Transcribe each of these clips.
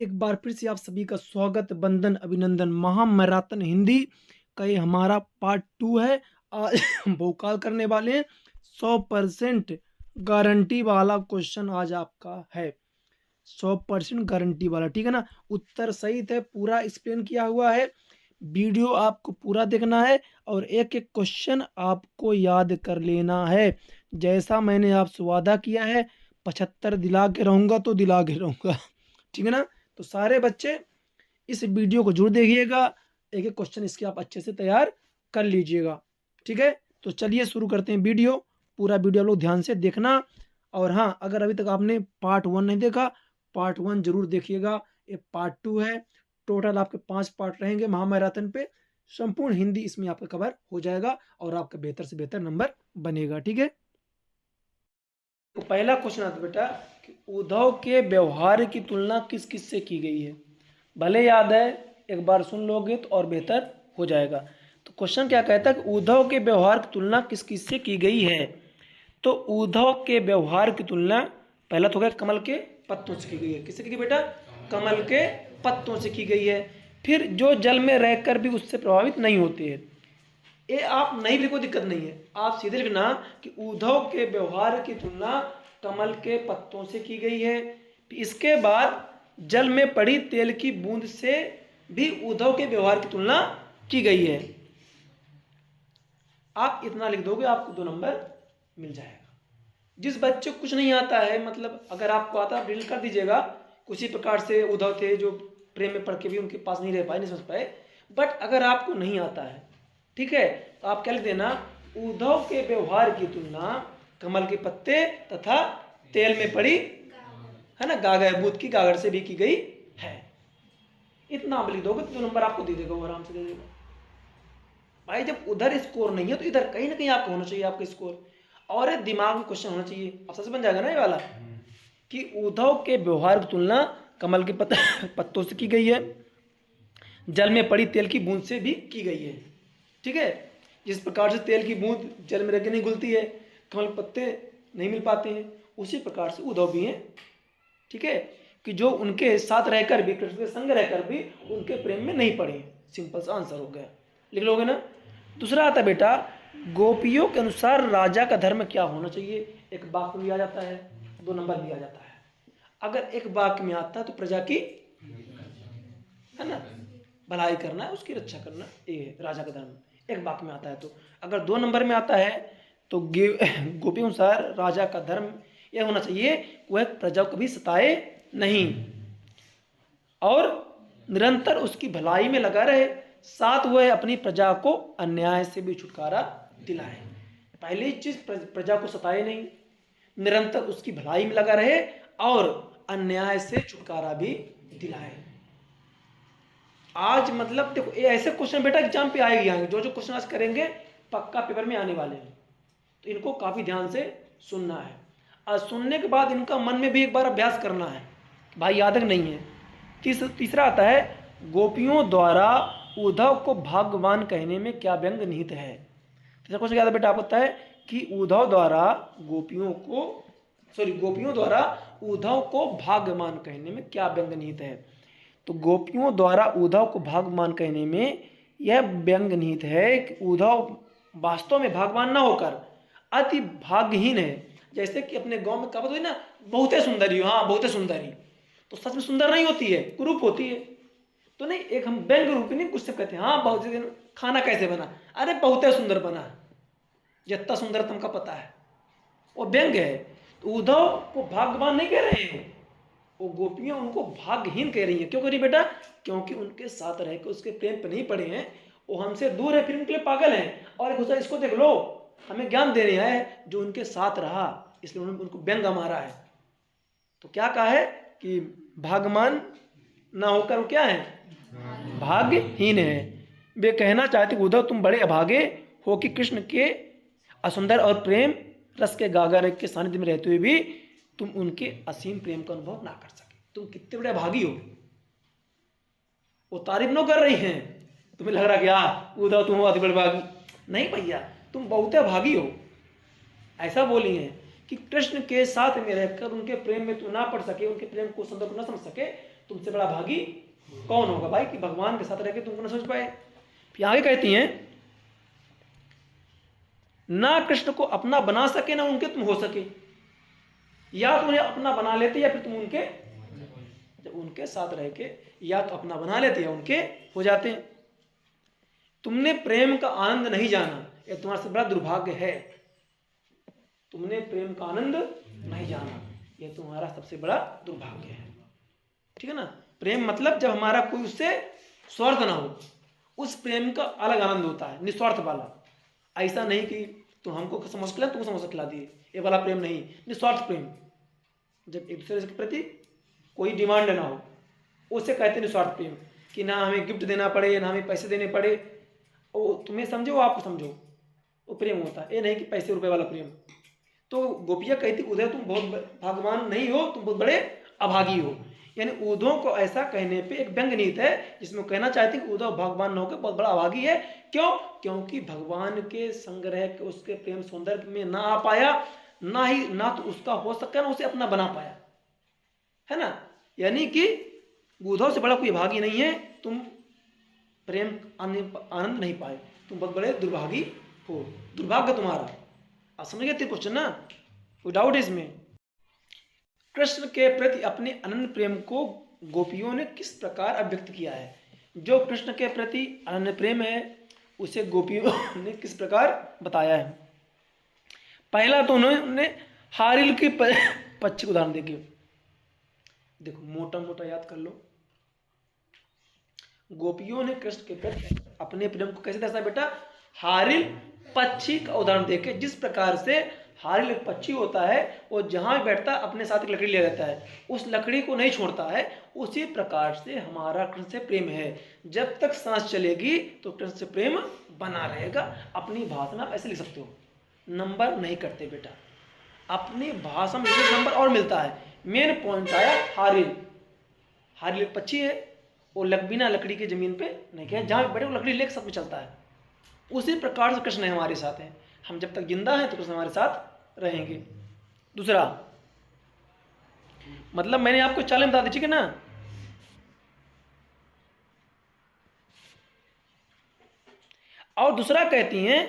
एक बार फिर से आप सभी का स्वागत, वंदन, अभिनंदन। महामैराथन हिंदी का ये हमारा पार्ट 2 है। आज हम भोकाल करने वाले हैं। 100% गारंटी वाला क्वेश्चन आज आपका है। 100% गारंटी वाला, ठीक है ना। उत्तर सही थे, पूरा एक्सप्लेन किया हुआ है। वीडियो आपको पूरा देखना है और एक एक क्वेश्चन आपको याद कर लेना है। जैसा मैंने आपसे वादा किया है, 75 दिला के रहूंगा तो दिला के रहूंगा। ठीक है ना। तो सारे बच्चे इस वीडियो को जरूर देखिएगा। एक एक क्वेश्चन इसके आप अच्छे से तैयार कर लीजिएगा। ठीक है, तो चलिए शुरू करते हैं वीडियो। पूरा वीडियो आप लोग ध्यान से देखना। और हाँ, अगर अभी तक आपने पार्ट 1 नहीं देखा, पार्ट 1 जरूर देखिएगा। ये पार्ट 2 है। टोटल आपके 5 पार्ट रहेंगे महामैराथन पे। संपूर्ण हिंदी इसमें आपका कवर हो जाएगा और आपका बेहतर से बेहतर नंबर बनेगा। ठीक है, तो पहला क्वेश्चन आता है बेटा कि उद्धव के व्यवहार की तुलना किस किस से की गई है। भले याद है, एक बार सुन लोगे तो और बेहतर हो जाएगा। तो क्वेश्चन क्या कहता है कि उद्धव के व्यवहार की तुलना किस किस से की गई है। तो उद्धव के व्यवहार की तुलना पहला तो हो गया कमल के पत्तों से की गई है। किससे की गई बेटा? कमल के पत्तों से की गई है। फिर जो जल में रहकर भी उससे प्रभावित नहीं होते हैं। ये आप नहीं भी कोई दिक्कत नहीं है, आप सीधे लिखना कि उद्धव के व्यवहार की तुलना कमल के पत्तों से की गई है। इसके बाद जल में पड़ी तेल की बूंद से भी उद्धव के व्यवहार की तुलना की गई है। आप इतना लिख दोगे आपको 2 नंबर मिल जाएगा। जिस बच्चे को कुछ नहीं आता है, मतलब अगर आपको आता है ड्रिल कर दीजिएगा। उसी प्रकार से उद्धव थे जो प्रेम में पढ़ के भी उनके पास नहीं रह पाए, नहीं समझ पाए। बट अगर आपको नहीं आता है, ठीक है, तो आप क्या लिख देना, उद्धव के व्यवहार की तुलना कमल के पत्ते तथा तेल में पड़ी, है ना, गागर, बूथ की गागर से भी की गई है। इतना आप लिख दोगे तो 2 नंबर आपको दे देगा, वो आराम से दे देगा। भाई जब उधर स्कोर नहीं है तो इधर कहीं ना कहीं आपको होना चाहिए आपका स्कोर। और एक दिमाग में क्वेश्चन होना चाहिए, अब सबसे बन जाएगा ना ये वाला कि उद्धव के व्यवहार की तुलना कमल के पत्तों से की गई है, जल में पड़ी तेल की बूंद से भी की गई है। ठीक है, जिस प्रकार से तेल की बूंद जल में रह के नहीं घुलती है, कमल पत्ते नहीं मिल पाते हैं, उसी प्रकार से उद्धव भी हैं। ठीक है, कि जो उनके साथ रहकर भी, कृष्ण के संग रहकर भी उनके प्रेम में नहीं पड़े। सिंपल सा आंसर हो गया, लिख लोगे ना। दूसरा आता बेटा, गोपियों के अनुसार राजा का धर्म क्या होना चाहिए। एक वाक्य में दिया जाता है, 2 नंबर दिया जाता है। अगर एक वाक्य में आता है तो प्रजा की, है ना, भलाई करना है, उसकी रक्षा करना, ये राजा का धर्म एक वाक्य में आता है। तो अगर 2 नंबर में आता है तो गोपी अनुसार राजा का धर्म यह होना चाहिए, वह प्रजा को भी सताए नहीं और निरंतर उसकी भलाई में लगा रहे, साथ वह अपनी प्रजा को अन्याय से भी छुटकारा दिलाए। पहली चीज, प्रजा को सताए नहीं, निरंतर उसकी भलाई में लगा रहे और अन्याय से छुटकारा भी दिलाए। आज मतलब देखो, ये ऐसे क्वेश्चन बेटा एग्जाम पे आएंगे, जो जो क्वेश्चन आज करेंगे पक्का पेपर में आने वाले हैं। तो इनको काफी ध्यान से सुनना है और सुनने के बाद इनका मन में भी एक बार अभ्यास करना है, भाई याद नहीं है। तीसरा आता है, गोपियों द्वारा उद्धव को भगवान कहने में क्या व्यंग निहित है। तीसरा क्वेश्चन क्या था बेटा, आपको पता है कि उद्धव द्वारा गोपियों द्वारा उद्धव को भाग्यवान कहने में क्या व्यंग निहित है। तो गोपियों द्वारा उद्धव को भाग्यवान कहने में यह व्यंग निहित है कि उद्धव वास्तव में भाग्यवान न होकर अति भाग्यहीन है। जैसे कि अपने गांव में कहावत हुई ना, बहुत सुंदरी हो, हाँ बहुत सुंदरी, तो सच में सुंदर नहीं होती है, कुरूप होती है। तो नहीं, एक हम व्यंग रूप नहीं कुछ से कहते हैं, हाँ बहुत, खाना कैसे बना, अरे बहुत सुंदर बना, जितना सुंदर तुमका पता है, वो व्यंग है। तो उद्धव को भाग्यवान नहीं कह रहे हैं, वो गोपियां उनको भाग्यहीन कह रही हैं। क्यों कह रही बेटा? क्योंकि उनके साथ रह के उसके प्रेम पे नहीं पड़े हैं, वो हमसे दूर है, फिर उनके लिए पागल हैं। और एक दूसरा इसको देख लो, हमें ज्ञान दे रहे हैं जो उनके साथ रहा, इसलिए उन्होंने उनको व्यंग मारा है। तो क्या कहा है कि भाग्यवान ना होकर वो क्या है, भाग्यहीन है। वे कहना चाहते उद्धव तुम बड़े अभागे हो कि कृष्ण के असुंदर और प्रेम रस के गागर के सानिध्य में रहते हुए भी तुम उनके असीम प्रेम का अनुभव ना कर सके। तुम कितने बड़े अभागी हो। वो तारीफ न कर रही हैं, तुम्हें लग रहा कि उद्धव तुम अति बड़े भागी, नहीं भैया, तुम बहुत अभागी हो। ऐसा बोली हैं कि कृष्ण के साथ में रहकर उनके प्रेम में तू ना पड़ सके, उनके प्रेम को संदर्भ ना समझ सके, तुमसे बड़ा भागी कौन होगा भाई कि भगवान के साथ रह के तुमको ना समझ पाए। फिर आगे कहती हैं, ना कृष्ण को अपना बना सके ना उनके तुम हो सके। या तो उन्हें अपना बना लेते या फिर तुम उनके, जब उनके साथ रह के या तो अपना बना लेते या उनके हो जाते। तुमने प्रेम का आनंद नहीं जाना, यह तुम्हारा सबसे बड़ा दुर्भाग्य है। तुमने प्रेम का आनंद नहीं जाना, यह तुम्हारा सबसे बड़ा दुर्भाग्य है। ठीक है ना। प्रेम मतलब जब हमारा कोई उससे स्वार्थ ना हो, उस प्रेम का अलग आनंद होता है, निस्वार्थ वाला। ऐसा नहीं कि तुम हमको समोसा खिला तुमको समोसा खिला दिए, ये वाला प्रेम नहीं। निस्वार्थ प्रेम, जब एक दूसरे के प्रति कोई डिमांड ना हो, उसे कहते हैं निस्वार्थ प्रेम। कि ना हमें गिफ्ट देना पड़े, ना हमें पैसे देने पड़े, वो तुम्हें समझो वो आपको समझो, वो प्रेम होता है। ये नहीं कि पैसे रुपए वाला प्रेम। तो गोपियाँ कहती उदय तुम बहुत भाग्यवान नहीं हो, तुम बहुत बड़े अभागी हो। यानी उद्धव को ऐसा कहने पे एक व्यंग नीति है जिसमें कहना चाहते हैं कि उद्धव भगवान न होकर बहुत बड़ा अभागी है। क्यों? क्योंकि भगवान के संग्रह के उसके प्रेम सौंदर्य में ना आ पाया, ना तो उसका हो सका, ना उसे अपना बना पाया, है ना। यानी कि उद्धव से बड़ा कोई भागी नहीं है, तुम प्रेम आनंद नहीं पाए, तुम बहुत बड़े दुर्भागी हो, दुर्भाग्य तुम्हारा। आप समझ गए क्वेश्चन ना, कोई डाउट है इसमें? कृष्ण के प्रति अपने अनन्य प्रेम को गोपियों ने किस प्रकार अभिव्यक्त किया है? जो कृष्ण के प्रति अनन्य प्रेम है उसे गोपियों ने किस प्रकार बताया है? पहला तो उन्होंने हारिल के पक्षी उदाहरण देके, देखो मोटा मोटा याद कर लो। गोपियों ने कृष्ण के प्रति अपने प्रेम को कैसे दर्शाया बेटा? हारिल पक्षी का उदाहरण देके। जिस प्रकार से हारिल एक पक्षी होता है, वो जहां भी बैठता है अपने साथ एक लकड़ी ले रहता है, उस लकड़ी को नहीं छोड़ता है, उसी प्रकार से हमारा कृष्ण से प्रेम है। जब तक सांस चलेगी तो कृष्ण से प्रेम बना रहेगा। अपनी भाषा में आप ऐसे लिख सकते हो, नंबर नहीं करते बेटा, अपनी भाषा में नंबर और मिलता है। मेन पॉइंट आया हारिल। हारिल एक पक्षी है, वो बिना लकड़ी के जमीन पे नहीं गया, जहां बैठे वो लकड़ी लेकर साथ में चलता है। उसी प्रकार से कृष्ण हमारे साथ है। हम जब तक जिंदा हैं तो कृष्ण हमारे साथ रहेंगे। दूसरा मतलब मैंने आपको चालें बता दी, ठीक है ना। और दूसरा कहती हैं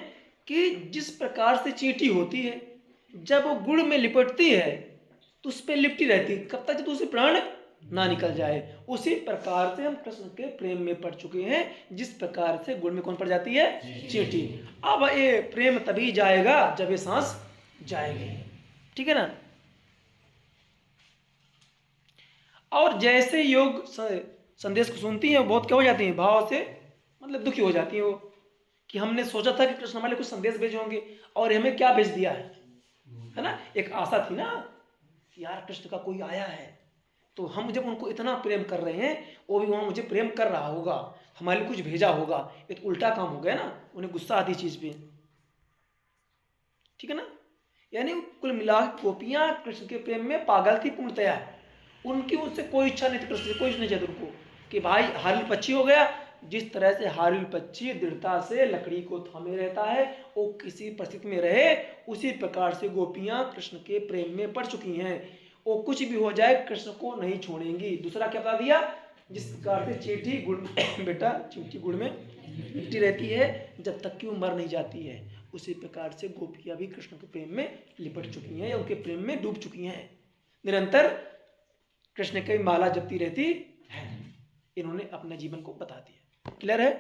कि जिस प्रकार से चींटी होती है, जब वो गुड़ में लिपटती है तो उस पर लिपटी रहती है, कब तक जब उसे प्राण ना निकल जाए। उसी प्रकार से हम कृष्ण के प्रेम में पड़ चुके हैं, जिस प्रकार से गुड़ में कौन पड़ जाती है? चींटी। अब ये प्रेम तभी जाएगा जब ये सांस जाएगी, ठीक है ना। और जैसे योग संदेश को सुनती है, बहुत क्या हो जाती है? भाव से मतलब दुखी हो जाती है वो, कि हमने सोचा था कि कृष्ण हमारे कुछ संदेश भेजे होंगे और हमें क्या भेज दिया है ना। एक आशा थी ना, यार कृष्ण का कोई आया है तो हम जब उनको इतना प्रेम कर रहे हैं, वो भी वहाँ मुझे प्रेम कर रहा होगा, हमारे लिए कुछ भेजा होगा। ये तो उल्टा काम हो गया ना, उन्हें गुस्सा आती चीज़ पे, ठीक है ना। यानी कुल मिला गोपियाँ कृष्ण के प्रेम में पागल थी पूर्णतया। उनकी उससे कोई इच्छा नहीं थी, कृष्ण से कोई नहीं चाहिए उनको कि भाई हारिल पक्षी हो गया। जिस तरह से हारिल पक्षी दृढ़ता से लकड़ी को थामे रहता है, वो किसी परिस्थिति में रहे, उसी प्रकार से गोपियाँ कृष्ण के प्रेम में पड़ चुकी हैं। वो कुछ भी हो जाए कृष्ण को नहीं छोड़ेंगी। दूसरा क्या बता दिया? जिस प्रकार से चींटी गुड़ बेटा चींटी गुड़ में लिपटी रहती है जब तक कि वो मर नहीं जाती है, उसी प्रकार से गोपियाँ भी कृष्ण के प्रेम में लिपट चुकी हैं या उनके प्रेम में डूब चुकी हैं। निरंतर कृष्ण की माला जपती रहती है। इन्होंने अपने जीवन को बता दिया। क्लियर है?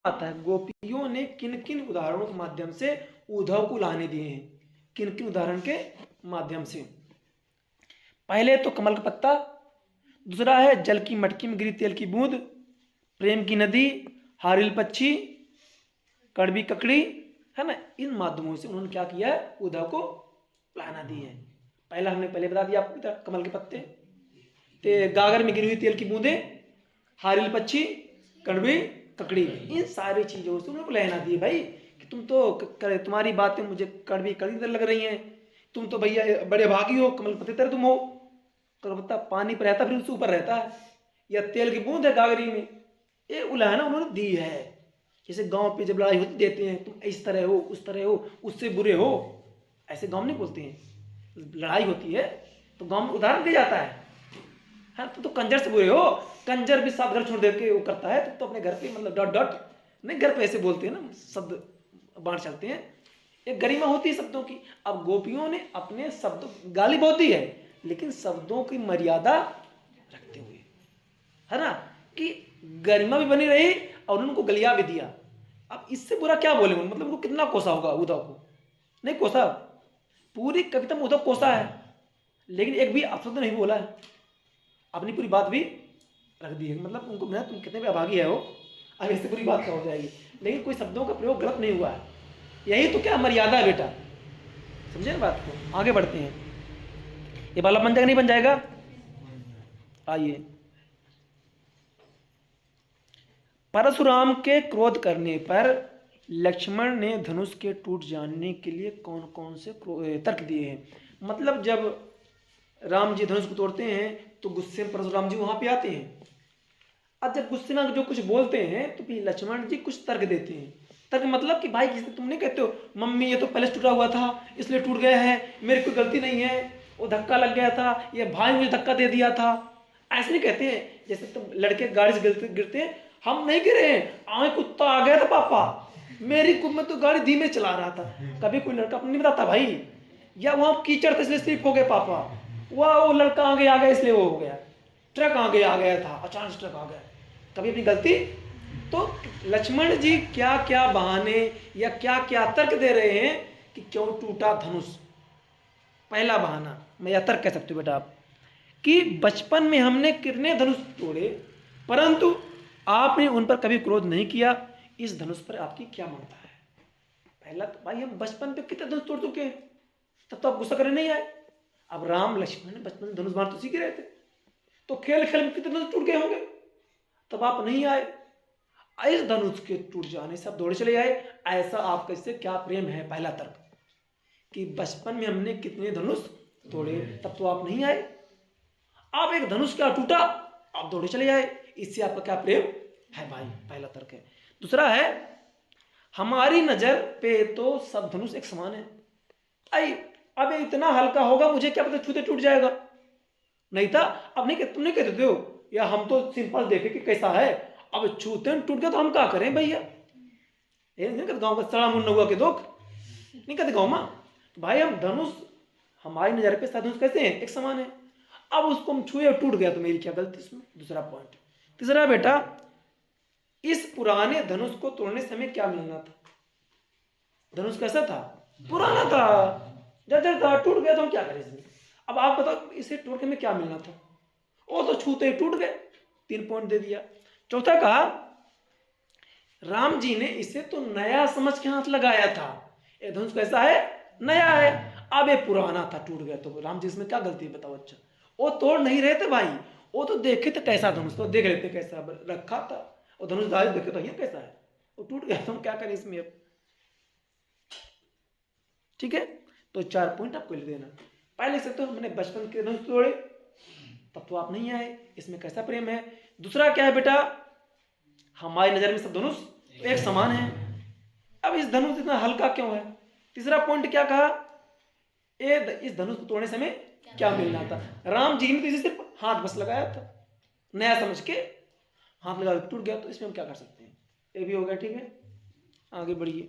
आता है गोपियों ने किन किन उदाहरणों के माध्यम से उद्धव को लाने दिए हैं? किन किन उदाहरण के माध्यम से? पहले तो कमल का पत्ता, दूसरा है जल की मटकी में गिरी तेल की बूंद, प्रेम की नदी, हारिल पक्षी, कड़वी ककड़ी, है ना। इन माध्यमों से उन्होंने क्या किया है? उद्धव को लाना दी है। पहला हमने पहले बता दिया आपको, कमल के पत्ते, गागर में गिरी हुई तेल की बूंदे, हारिल पक्षी, कड़वी ककड़ी, इन सारी चीजों से उन्होंने लेना दी भाई कि तुम तो तुम्हारी बातें मुझे कड़वी कड़वी तरह लग रही हैं, तुम तो भैया बड़े भागी हो, कमल पत्ते तरह तुम हो। कमल पत्ता पानी पर रहता फिर उससे ऊपर रहता है, या तेल की बूंद है गागरी में। ये उलाहना उन्होंने दी है। जैसे गांव पे जब लड़ाई होती देते हैं, तुम इस तरह हो, उस तरह हो, उससे बुरे हो, ऐसे गांव नहीं बोलते हैं। लड़ाई होती है तो गांव में उदाहरण दिया जाता है, हाँ तो कंजर से बुरे हो। कंजर भी साफ घर छोड़ दे के वो करता है तो अपने घर पे मतलब डॉट डॉट नहीं, घर पे ऐसे बोलते हैं ना, शब्द बांट चलते हैं, एक गरिमा होती है शब्दों की। अब गोपियों ने अपने शब्दों, गाली बहुत दी है लेकिन शब्दों की मर्यादा रखते हुए, है ना, कि गरिमा भी बनी रही और उनको गलिया भी दिया। अब इससे बुरा क्या बोलेंगे, मतलब उनको कितना कोसा होगा उद्धव को, नहीं कोसा, पूरी कविता में उद्धव कोसा है लेकिन एक भी अपशब्द नहीं बोला है, अपनी पूरी बात भी रख दी है। मतलब उनको मैं तुम कितने भी अभागी है हो, अब इससे पूरी बात क्या हो जाएगी, लेकिन कोई शब्दों का प्रयोग गलत नहीं हुआ है। यही तो क्या मर्यादा है बेटा, समझे ना बात को। आगे बढ़ते हैं, ये बाला बन जाएगा नहीं बन जाएगा, आइए। परशुराम के क्रोध करने पर लक्ष्मण ने धनुष के टूट जाने के लिए कौन कौन से तर्क दिए हैं। मतलब जब राम जी धनुष को तोड़ते हैं तो गुस्से में परशुराम जी वहां पे आते हैं। अब जब गुस्से में जो कुछ बोलते हैं तो फिर लक्ष्मण जी कुछ तर्क देते हैं। तर्क मतलब कि भाई जिसे तुम नहीं कहते हो मम्मी ये तो पहले से टूटा हुआ था इसलिए टूट गया है, मेरी कोई गलती नहीं है, वो धक्का लग गया था, ये भाई मुझे धक्का दे दिया था, ऐसे नहीं कहते हैं। जैसे तुम लड़के गाड़ी से गिरते हैं, हम नहीं गिरे हैं, आए कुत्ता आ गया था पापा, मेरी मैं तो गाड़ी धीमे चला रहा था। कभी कोई लड़का अपने नहीं बताता भाई, या वहाँ कीचड़ था इसलिए स्लिप हो गए पापा, वो लड़का आगे आ गया इसलिए वो हो गया, ट्रक आगे आ गया था अचानक ट्रक आ गया, कभी अपनी गलती। तो लक्ष्मण जी क्या क्या बहाने या क्या क्या तर्क दे रहे हैं कि क्यों टूटा धनुष। पहला बहाना मैं या तर्क कह सकते हो बेटा आप, कि बचपन में हमने कितने धनुष तोड़े परंतु आपने उन पर कभी क्रोध नहीं किया, इस धनुष पर आपकी क्या ममता है। पहला तो भाई हम बचपन पे कितने धनुष तोड़ चुके हैं, तब तो आप गुस्सा करने नहीं आए। अब राम लक्ष्मण बचपन में धनुष मार तो सीख रहे थे, तो खेल खेल में कितने धनुष टूट गए होंगे, तब आप नहीं आए। इस धनुष के टूट जाने से आप दौड़े चले आए, ऐसा आपका इससे क्या प्रेम है। पहला तर्क कि बचपन में हमने कितने धनुष तोड़े, तब तो आप नहीं आए, आप एक धनुष क्या टूटा आप दौड़े चले आए, इससे आपका क्या प्रेम है भाई, पहला तर्क है। दूसरा है हमारी नजर पे तो सब धनुष एक समान है, आई अब इतना हल्का होगा मुझे क्या पता छूते टूट जाएगा, नहीं था। अब नहीं तुम नहीं कहते हो या हम तो सिंपल देखे कि कैसा है, अब छूते टूट गया तो हम क्या करें भैया, ये नहीं कहते गाँव का सड़ा मुन्ना हुआ के दुख, नहीं कहते गाँव में। तो भाई हम धनुष हमारी नजर पे धनुष कैसे हैं एक समान है, अब उसको हम छुए और टूट गया तो मेरी क्या गलती इसमें, दूसरा पॉइंट। तीसरा बेटा इस पुराने धनुष को तोड़ने से हमें क्या मिलना था, धनुष कैसा था, पुराना था, जर्जर था, टूट गया तो हम क्या करें इसमें। अब आप बताओ इसे तोड़ के हमें क्या मिलना था, वो तो छूते ही टूट गए, 3 पॉइंट दे दिया। चौथा कहा राम जी ने इसे तो नया समझ के हाथ लगाया था, ये धनुष कैसा है नया है, अब ये पुराना था टूट गया तो राम जी इसमें क्या गलती है बताओ। अच्छा वो तोड़ नहीं रहे थे भाई, वो तो देखे थे कैसा धनुष, तो देख रहे थे कैसा रखा था, वो धनुष देखे तो ये कैसा है, वो टूट गया तो हम क्या करें इसमें अब। ठीक है, तो 4 पॉइंट आपको लिख देना। पहले से तो हमने बचपन के धनुष तोड़े तब तो आप नहीं आए, इसमें कैसा प्रेम है। दूसरा क्या है बेटा हमारी नजर में सब धनुष एक समान है, अब इस धनुष इतना हल्का क्यों है। तीसरा पॉइंट क्या कहा, इस धनुष को तोड़ने से हमें क्या मिलना था, राम जी ने तो सिर्फ हाथ बस लगाया था, नया समझ के हाथ लगा टूट गया, तो इसमें हम क्या कर सकते हैं, ये भी हो गया। ठीक है आगे बढ़िए।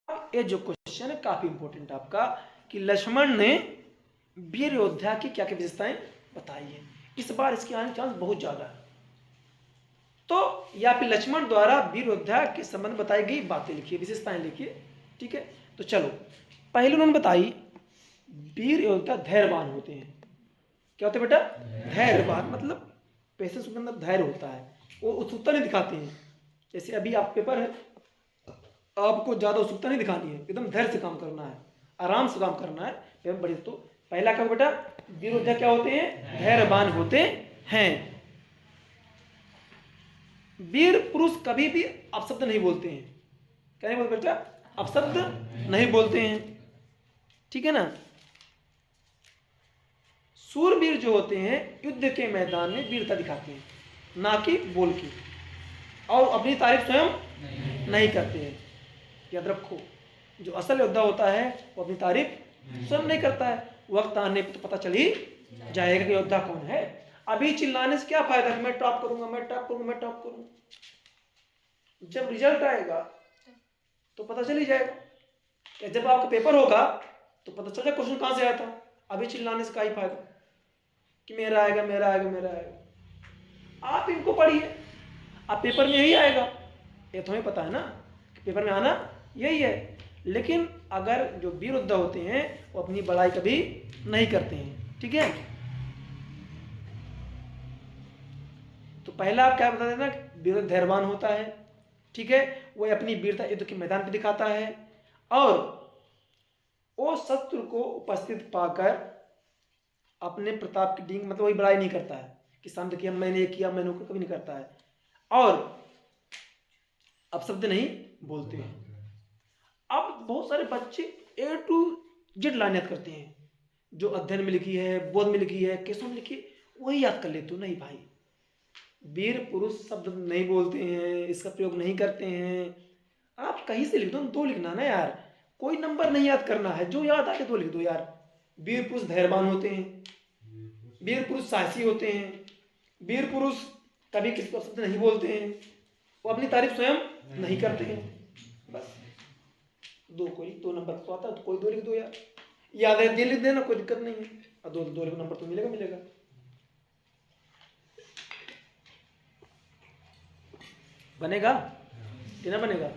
अब ये जो क्वेश्चन है काफी इंपॉर्टेंट आपका, कि लक्ष्मण ने वीर योद्धा की क्या क्या विशेषताएं बताई है, इस बार इसके आने चांस बहुत ज्यादा है। तो या फिर लक्ष्मण द्वारा वीर योद्धा के संबंध बताई गई बातें लिखिए, विशेषताएं लिखिए। ठीक है तो चलो, पहले उन्होंने बताई वीर योद्धा धैर्यवान होते हैं। क्या होते हैं बेटा, धैर्यवान, मतलब पेशेंस के अंदर धैर्य होता है, वो उत्सुकता नहीं दिखाते हैं। जैसे अभी आप पेपर है, आपको ज्यादा उत्सुकता नहीं दिखानी है, एकदम धैर्य से काम करना है, आराम से काम करना है, पेपर बढ़िया। तो पहला क्या बेटा वीर योद्धा क्या होते हैं, धैर्यवान होते हैं। वीर पुरुष कभी भी अपशब्द नहीं बोलते हैं, क्या नहीं बोलते बेटा, अपशब्द नहीं बोलते हैं। ठीक है ना। सूरवीर जो होते हैं युद्ध के मैदान में वीरता दिखाते हैं, ना कि बोल के, और अपनी तारीफ स्वयं नहीं करते हैं। याद रखो जो असल योद्धा होता है वो अपनी तारीफ स्वयं नहीं करता है, वक्त आने पर तो पता चल ही जाएगा कि योद्धा कौन है। अभी चिल्लाने से क्या फायदा कि मैं टॉप करूंगा, मैं टॉप करूंगा, मैं टॉप करूंगा। जब रिजल्ट आएगा तो पता चल ही जाएगा, या जब आपका पेपर होगा तो पता चल जाएगा क्वेश्चन कहां से आया था। अभी चिल्लाने से क्या ही फायदा कि मेरा आएगा, मेरा आएगा, मेरा आएगा। आप इनको पढ़िए, आप पेपर में यही आएगा, ये तुम्हें पता है ना कि पेपर में आना यही है। लेकिन अगर जो वीर योद्धा होते हैं वो अपनी बड़ाई कभी नहीं करते हैं, ठीक है। तो पहला आप क्या बता देना, वीर धैर्यवान होता है, ठीक है, वो अपनी वीरता युद्ध के मैदान पर दिखाता है और वो शत्रु को उपस्थित पाकर अपने प्रताप की डींग मतलब वही बड़ाई नहीं करता है कि सामने किया मैंने ये किया, मैंने कभी नहीं करता है और अपशब्द नहीं बोलते हैं। अब बहुत सारे बच्चे A to Z लाइन याद करते हैं, जो अध्ययन में लिखी है, बोध में लिखी है, केसों में लिखी है, वही याद कर लेते हो। नहीं भाई, वीर पुरुष शब्द नहीं बोलते हैं, इसका प्रयोग नहीं करते हैं। आप कहीं से लिख दो, दो लिखना ना यार, कोई नंबर नहीं याद करना है, जो याद आके दो लिख दो यार। वीर पुरुष धैर्यवान होते हैं, वीर पुरुष साहसी होते हैं, वीर पुरुष कभी किसी को शब्द नहीं बोलते हैं, वो अपनी तारीफ स्वयं नहीं करते हैं। बस दो, कोई दो नंबर तो आता है तो कोई दो लिख दो यार, याद है दिन लिख देना, कोई दिक्कत नहीं है, और दो दो नंबर तो मिलेगा मिलेगा। बनेगा कि ना बनेगा।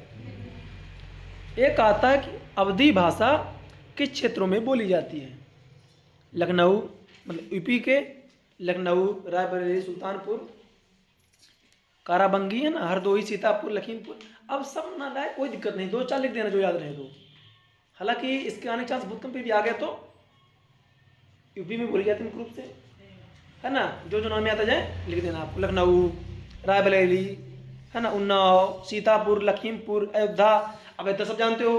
एक आता है कि अवधी भाषा किस क्षेत्रों में बोली जाती है। लखनऊ मतलब यूपी के लखनऊ, रायबरेली, सुल्तानपुर, काराबंगी है ना, हरदोई, सीतापुर, लखीमपुर। अब सब ना लाए, कोई दिक्कत नहीं, दो चार लिख देना जो याद रहे दो। हालांकि इसके आने चांस बहुत कम, पे भी आ गया तो यूपी में बोली जाती है मुख्य रूप से, है ना। जो जो नाम याद आ जाए लिख देना आपको। लखनऊ, रायबरेली, है ना, उन्नाव, सीतापुर, लखीमपुर, अयोध्या। अब अयोध्या सब जानते हो,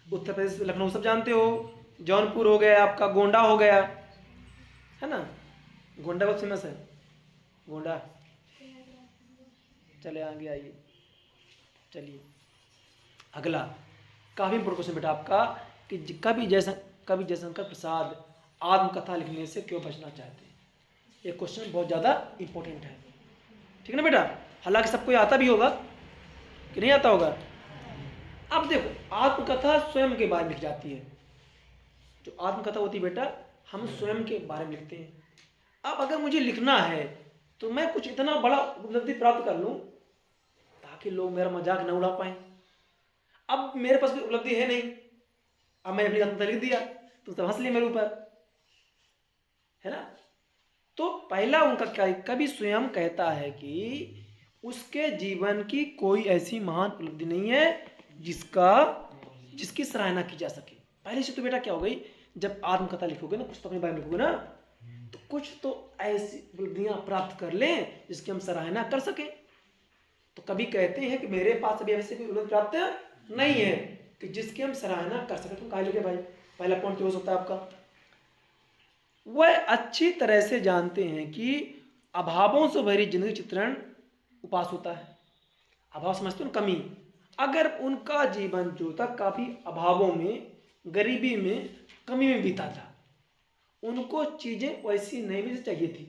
उत्तर प्रदेश लखनऊ सब जानते हो, जौनपुर हो गया आपका, गोंडा हो गया, है ना, गोंडा बहुत फेमस है, गोंडा। चले आगे आइए, चलिए अगला काफी इंपोर्टेंट क्वेश्चन बेटा आपका कि कवि जयशंकर प्रसाद आत्मकथा लिखने से क्यों बचना चाहते हैं। ये क्वेश्चन बहुत ज़्यादा इंपॉर्टेंट है, ठीक है ना बेटा। हालांकि सबको आता भी होगा कि नहीं आता होगा। अब देखो, आत्मकथा स्वयं के बारे में लिख जाती है। जो आत्मकथा होती है बेटा, हम स्वयं के बारे में लिखते हैं। अब अगर मुझे लिखना है तो मैं कुछ इतना बड़ा उपलब्धि प्राप्त कर लूं ताकि लोग मेरा मजाक न उड़ा पाए। अब मेरे पास कोई उपलब्धि है नहीं, अब मैं अपनी आत्मकथा लिख दिया तो सब हंस लिए मेरे ऊपर, है ना। तो पहला उनका क्या, कवि स्वयं कहता है कि उसके जीवन की कोई ऐसी महान उपलब्धि नहीं है जिसकी सराहना की जा सके। पहले से तो बेटा क्या हो गई, जब आत्मकथा लिखोगे ना, कुछ तो अपने बारे में लिखोगे ना, तो कुछ तो ऐसी उपलब्धियां प्राप्त कर लें जिसकी हम सराहना कर सकें। तो कभी कहते हैं कि मेरे पास अभी ऐसी कोई उपलब्धि प्राप्त नहीं है कि जिसकी हम सराहना कर सकें। तुम कहा लिखे भाई, पहला पॉइंट क्या हो सकता है आपका। वह अच्छी तरह से जानते हैं कि अभावों से भरी जिंदगी चित्रण उपास होता है। अभाव समझते हो, कमी। अगर उनका जीवन जो था काफी अभावों में, गरीबी में, कमी में बीता था, उनको चीजें वैसी नहीं भी चाहिए थी।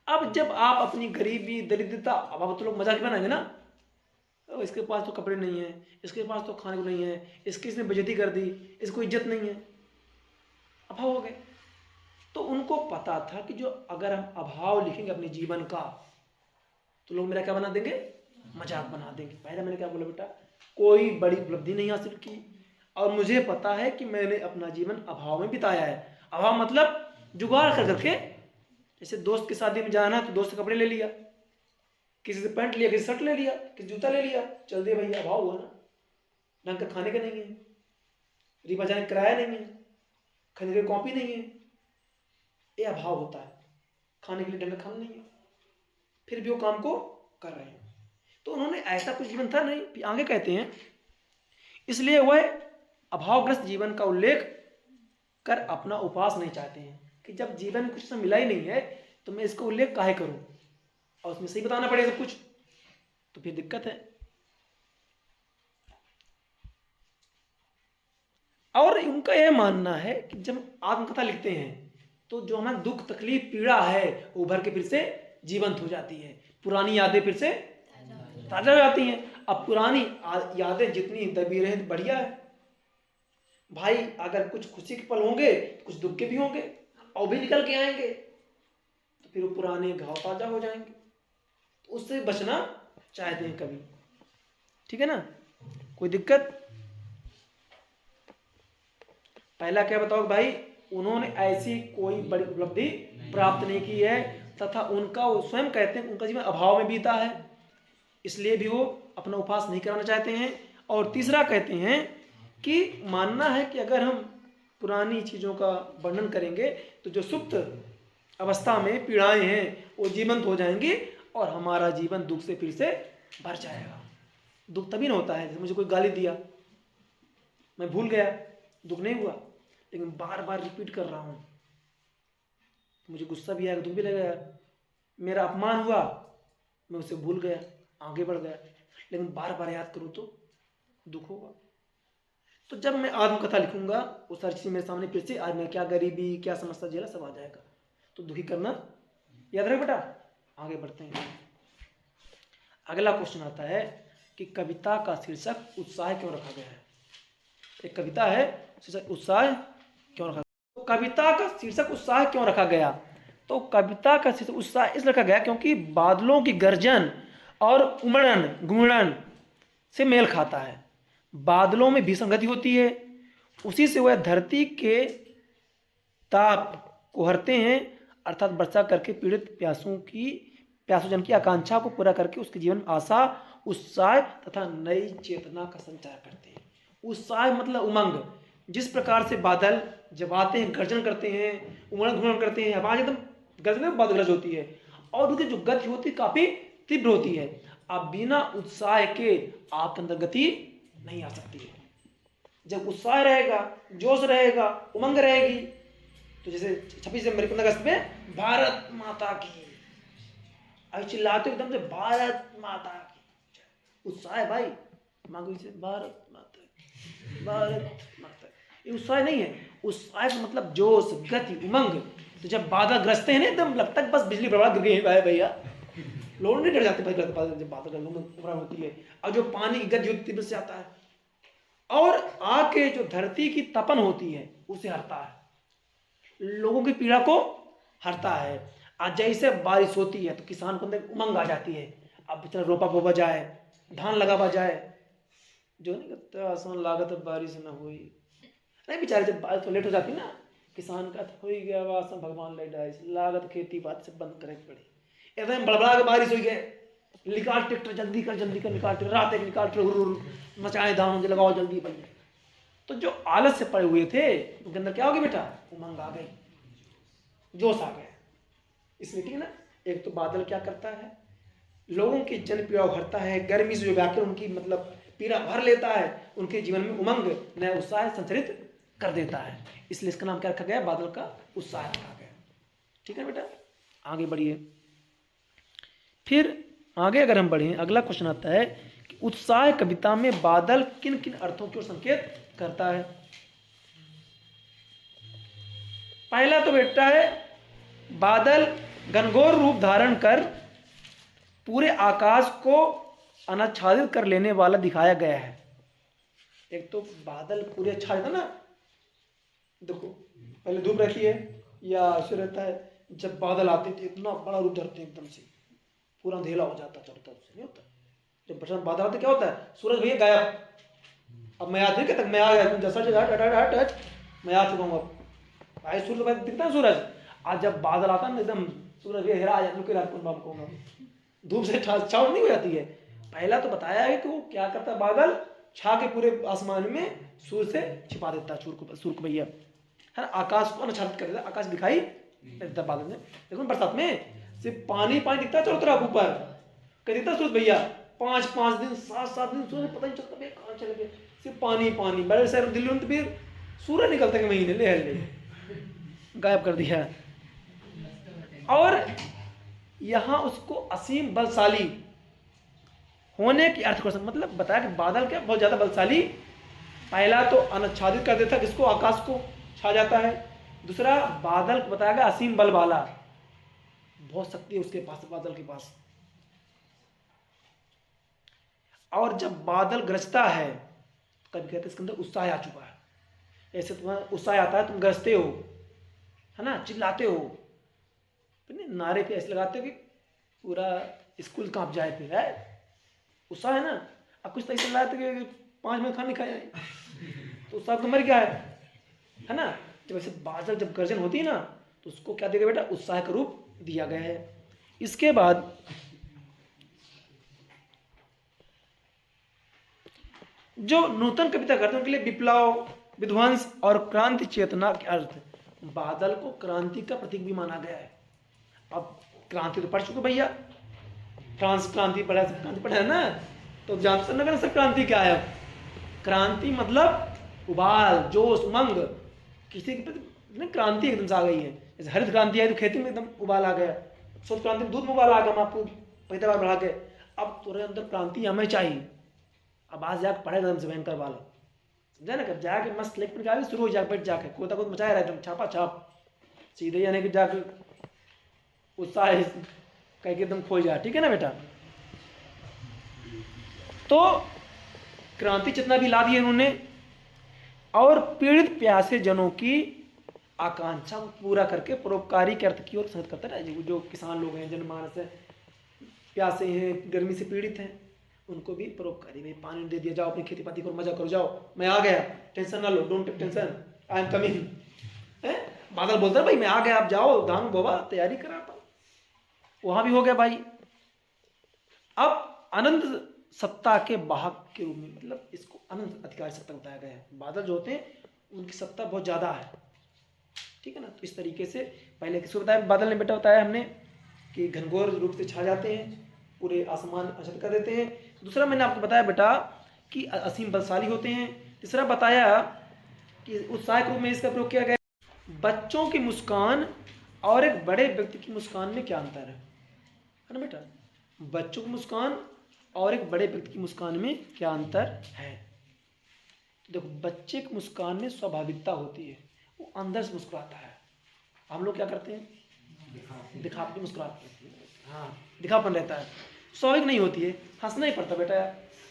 अब जब आप अपनी गरीबी, दरिद्रता, अभाव, तो लोग मजाक बनाएंगे ना, इसके पास तो कपड़े नहीं है, इसके पास तो खाने को नहीं है, इसने बेइज्जती कर दी, इसको इज्जत नहीं है, अभाव हो गए। तो उनको पता था कि जो अगर हम अभाव लिखेंगे अपने जीवन का तो लोग मेरा क्या बना देंगे, मजाक बना देंगे। पहले मैंने क्या बोला बेटा, कोई बड़ी उपलब्धि नहीं हासिल की और मुझे पता है कि मैंने अपना जीवन अभाव में बिताया है। अभाव मतलब जुगाड़ कर करके, जैसे दोस्त की शादी में जाना तो दोस्त से कपड़े ले लिया, किसी से पैंट लिया, किसी शर्ट ले लिया, किसी जूता ले लिया, चल दिया भैया। अभाव हुआ ना, ढंग का खाने का नहीं है, रिबा जाने किराया नहीं है, खाने की कॉपी नहीं है, ये अभाव होता है। खाने के लिए ढंग का खाना नहीं है, फिर भी वो काम को कर रहे हैं। तो उन्होंने ऐसा कुछ जीवन था नहीं। आगे कहते हैं, इसलिए वह अभावग्रस्त जीवन का उल्लेख कर अपना उपवास नहीं चाहते हैं कि जब जीवन कुछ से मिला ही नहीं है तो मैं इसका उल्लेख काहे करूं, और उसमें सही बताना पड़ेगा सब कुछ, तो फिर दिक्कत है। और उनका यह मानना है कि जब आत्मकथा लिखते हैं तो जो हमारा दुख तकलीफ पीड़ा है वो उभर के फिर से जीवंत हो जाती है, पुरानी यादें फिर से ताजा हो जाती हैं। अब पुरानी यादें जितनी दबी रहे तो बढ़िया है भाई। अगर कुछ खुशी के पल होंगे कुछ दुख के भी होंगे और भी निकल के आएंगे, तो फिर वो पुराने घाव ताजा हो जाएंगे। तो उससे बचना चाहते हैं कभी, ठीक है ना, कोई दिक्कत। पहला क्या बताओ भाई, उन्होंने ऐसी कोई बड़ी उपलब्धि प्राप्त नहीं की है तथा उनका, वो स्वयं कहते हैं उनका जीवन अभाव में बीता है, इसलिए भी वो अपना उपवास नहीं कराना चाहते हैं। और तीसरा कहते हैं कि मानना है कि अगर हम पुरानी चीज़ों का वर्णन करेंगे तो जो सुप्त अवस्था में पीड़ाएं हैं वो जीवंत हो जाएंगी और हमारा जीवन दुख से फिर से भर जाएगा। दुख तभी ना होता है जैसे मुझे कोई गाली दिया, मैं भूल गया, दुख नहीं हुआ, लेकिन बार बार रिपीट कर रहा हूँ, मुझे गुस्सा भी आएगा, दुख भी लगेगा। मेरा अपमान हुआ, मैं उसे भूल गया, आगे बढ़ गया, लेकिन बार बार याद करूँ तो दुख होगा। तो जब मैं आत्मकथा लिखूंगा वो सारी चीज़ें मेरे सामने फिर से, आज मैं क्या गरीबी क्या समस्या झेला सब आ जाएगा। तो दुखी करना याद रहे बेटा। आगे बढ़ते हैं। अगला क्वेश्चन आता है कि कविता का शीर्षक उत्साह क्यों रखा गया है। एक कविता है, शीर्षक उत्साह क्यों रखा गया। तो कविता का शीर्षक उत्साह क्यों रखा गया, तो कविता का शीर्षक उत्साह इस रखा गया क्योंकि बादलों की गर्जन और उमड़न घुमड़न से मेल खाता है। बादलों में भीषण गति होती है, उसी से वह धरती के ताप को हरते हैं, अर्थात वर्षा करके पीड़ित प्यासोजन की आकांक्षा को पूरा करके उसके जीवन में आशा उत्साह तथा नई चेतना का संचार करते हैं। उत्साह मतलब उमंग। जिस प्रकार से बादल जब आते हैं गर्जन करते हैं, उमड़ घुमड़ करते हैं, आवाज एकदम गर्जन बादल गरज होती है और उनकी जो गति होती है काफी तीव्र होती है। अब बिना उत्साह के आपके अंदर गति नहीं आ सकती है। जब उत्साह रहेगा, जोश रहेगा, उमंग रहेगी, तो जैसे 26 जनवरी 15 अगस्त में भारत माता की अभी चिल्लाते एकदम से भारत माता की, उत्साह है भाई, मांगो इसे भारत माता की, भारत माता की। ये उत्साह नहीं है, उत्साह का मतलब जोश गति उमंग। तो जब बादल गरजते हैं ना एकदम लगता है बस बिजली बड़ा गिर गई है भैया, लोग नहीं डर जाते भाई जब बादल होती है। और जो पानी की गति तीव्र से आता है और आके जो धरती की तपन होती है उसे हरता है, लोगों की पीड़ा को हरता है। आज जैसे बारिश होती है तो किसान को अंदर उमंग आ जाती है, अब बेचारा रोपा बोबा जाए, धान लगावा जाए, जो नहीं करता आसान लागत बारिश न हुई, नहीं बेचारे जब बारिश तो लेट हो जाती ना, किसान का हो ही गया वासन भगवान ले डाइस लागत खेती बात से बंद करे पड़ी, एकदम बड़बड़ा के बारिश हो गया, निकाल ट्रैक्टर जल्दी कर निकाल ट्रैक्टर, रात एक निकाल ट्रैक्टर मचाए धान लगाओ जल्दी बन। तो जो आलस से पड़े हुए थे उनके अंदर क्या हो गया बेटा, उमंग आ गई, जोश आ गया। इसलिए ठीक है ना, एक तो बादल क्या करता है, लोगों की जन पीड़ा भरता है, गर्मी से जो व्याकुल उनकी मतलब पीड़ा भर लेता है, उनके जीवन में उमंग नया उत्साह संचरित कर देता है। इसलिए इसका नाम क्या रखा गया, बादल का उत्साह रखा गया। ठीक है बेटा, आगे बढ़िए। फिर आगे अगर हम बढ़े, अगला क्वेश्चन आता है कि उत्साह कविता में बादल किन किन अर्थों की ओर संकेत करता है। पहला तो बेटा है बादल घनघोर रूप धारण कर पूरे आकाश को अनाच्छादित कर लेने वाला दिखाया गया है। एक तो बादल पूरे आच्छादित है ना, देखो पहले धूप रहती है या सूर्य रहता है, जब बादल आते थे इतना बड़ा रूप धरते हैं एकदम से, पूरा अंधेला हो जाता चारों तरफ से, नहीं होता। जब बरसात बादल आते क्या होता है, सूरज भैया गायब, अब मैं याद नहीं कहता मैं आ गया, जैसा हट मैं आ चुका हूँ, अब भाई सूरज भाई दिखता है सूरज। आज जब बादल आता है ना एकदम सूरज भैया हेरा आ जाता, धूप से छाव नहीं हो जाती है। पहला तो बताया है कि वो क्या करता है, बादल छा के पूरे आसमान में सूर्य से छिपा देता है, सूर्य को भैया है ना, आकाश को अनाच्छादित कर देता, आकाश दिखाई देता बादल में। लेकिन बरसात में सिर्फ पानी दिखता है चारों तरफ ऊपर, कह दिखता सूरज भैया 5-5 दिन 7-7 दिन सूरज पता नहीं चलता भैया कहाँ चले गए, सिर्फ पानी। बड़े शहर दिल्ली में तो फिर सूरज निकलते के महीने ले गायब कर दिया। और यहाँ उसको असीम बलशाली होने की अर्थ को मतलब बताया कि बादल क्या बहुत ज्यादा बलशाली, पहला तो अनाच्छादित कर देता, किसको, आकाश को छा जाता है, दूसरा, बादल को बताया गया असीम बल वाला, बहुत शक्ति है उसके पास, बादल के पास। और जब बादल गरजता है तो कभी कहते हैं इसके अंदर उत्साह आ चुका है। ऐसे तुम्हारा उत्साह आता है, तुम गरजते हो, है ना, चिल्लाते हो, फिर नारे पे ऐसे लगाते हो कि पूरा स्कूल कांप जाए, फिर है उत्साह है ना। अब कुछ तो ऐसे लगाते कि 5 मिनट खाना नहीं खाया तो उत्साह तो मर गया है ना। जब ऐसे बादल जब गर्जन होती है ना तो उसको क्या देगा बेटा, उत्साह का रूप दिया गया है। इसके बाद जो नूतन कविता करते हैं उनके लिए विप्लव, विध्वंस और क्रांति चेतना के अर्थ, बादल को क्रांति का प्रतीक भी माना गया है। अब क्रांति तो पढ़ चुके भैया, फ्रांस क्रांति पढ़ा, सब क्रांति पढ़ा है ना, तो जानते ना सर क्रांति क्या है। क्रांति मतलब उबाल, जोश, उमंग, किसी के प्रति क्रांति एकदम से आ गई है। जैसे हरित क्रांति है तो खेती में एकदम उबाल आ गया, शुद्ध क्रांति में दूध में उबाल आ गया, हम आपको पैदावार बढ़ा के। अब तुम्हारे अंदर क्रांति हमें चाहिए। अब आज जाकर पढ़ेगा एकदम से भयंकर वाला, समझा ना, कब जाके मस्त लेक पर जाके शुरू हो जाकर बैठ जाके कोता को मचाया रहा एकदम छापा छाप, सीधे यानी कि जाकर उत्साह कह के एकदम खो जाए, ठीक है ना बेटा। तो क्रांति चेतना भी ला दी है उन्होंने, और पीड़ित प्यासे जनों की आकांक्षा को पूरा करके परोपकारी के अर्थ की ओर संगत करता है। जो किसान लोग हैं, जनमानस है, प्यासे हैं, गर्मी से पीड़ित हैं, उनको भी परोपकारी में पानी दे दिया, जाओ अपनी खेती पाती करो, मजा करो, जाओ मैं आ गया, टेंशन ना लो, don't take tension, I am coming. Badal बोलता है भाई मैं आ गया, आप जाओ धान बोवा, तैयारी कराता हूं। वहां भी हो गया भाई। अब अनंत सत्ता के वाहक के रूप में, मतलब इसको अनंत अधिकारी सत्ता बताया गया है। बादल जो होते हैं उनकी सत्ता बहुत ज्यादा है, ठीक है ना। तो इस तरीके से पहले किसको बताया, बादल ने बेटा बताया हमने कि घनघोर रूप से छा जाते हैं, पूरे आसमान अशक्त कर देते हैं। दूसरा मैंने आपको बताया बेटा कि असीम बलशाली होते हैं। तीसरा बताया कि उत्साह के रूप में इसका प्रयोग किया गया। बच्चों की मुस्कान और एक बड़े व्यक्ति की मुस्कान में क्या अंतर है ना बेटा। बच्चों की मुस्कान और एक बड़े व्यक्ति की मुस्कान में क्या अंतर है। देखो, बच्चे की मुस्कान में स्वाभाविकता होती है, वो अंदर से मुस्कुराता है। हम लोग क्या करते हैं, दिखावटी मुस्कुराते हैं, हाँ दिखापन रहता है, स्वाभाविक नहीं होती है। हंसना ही पड़ता बेटा,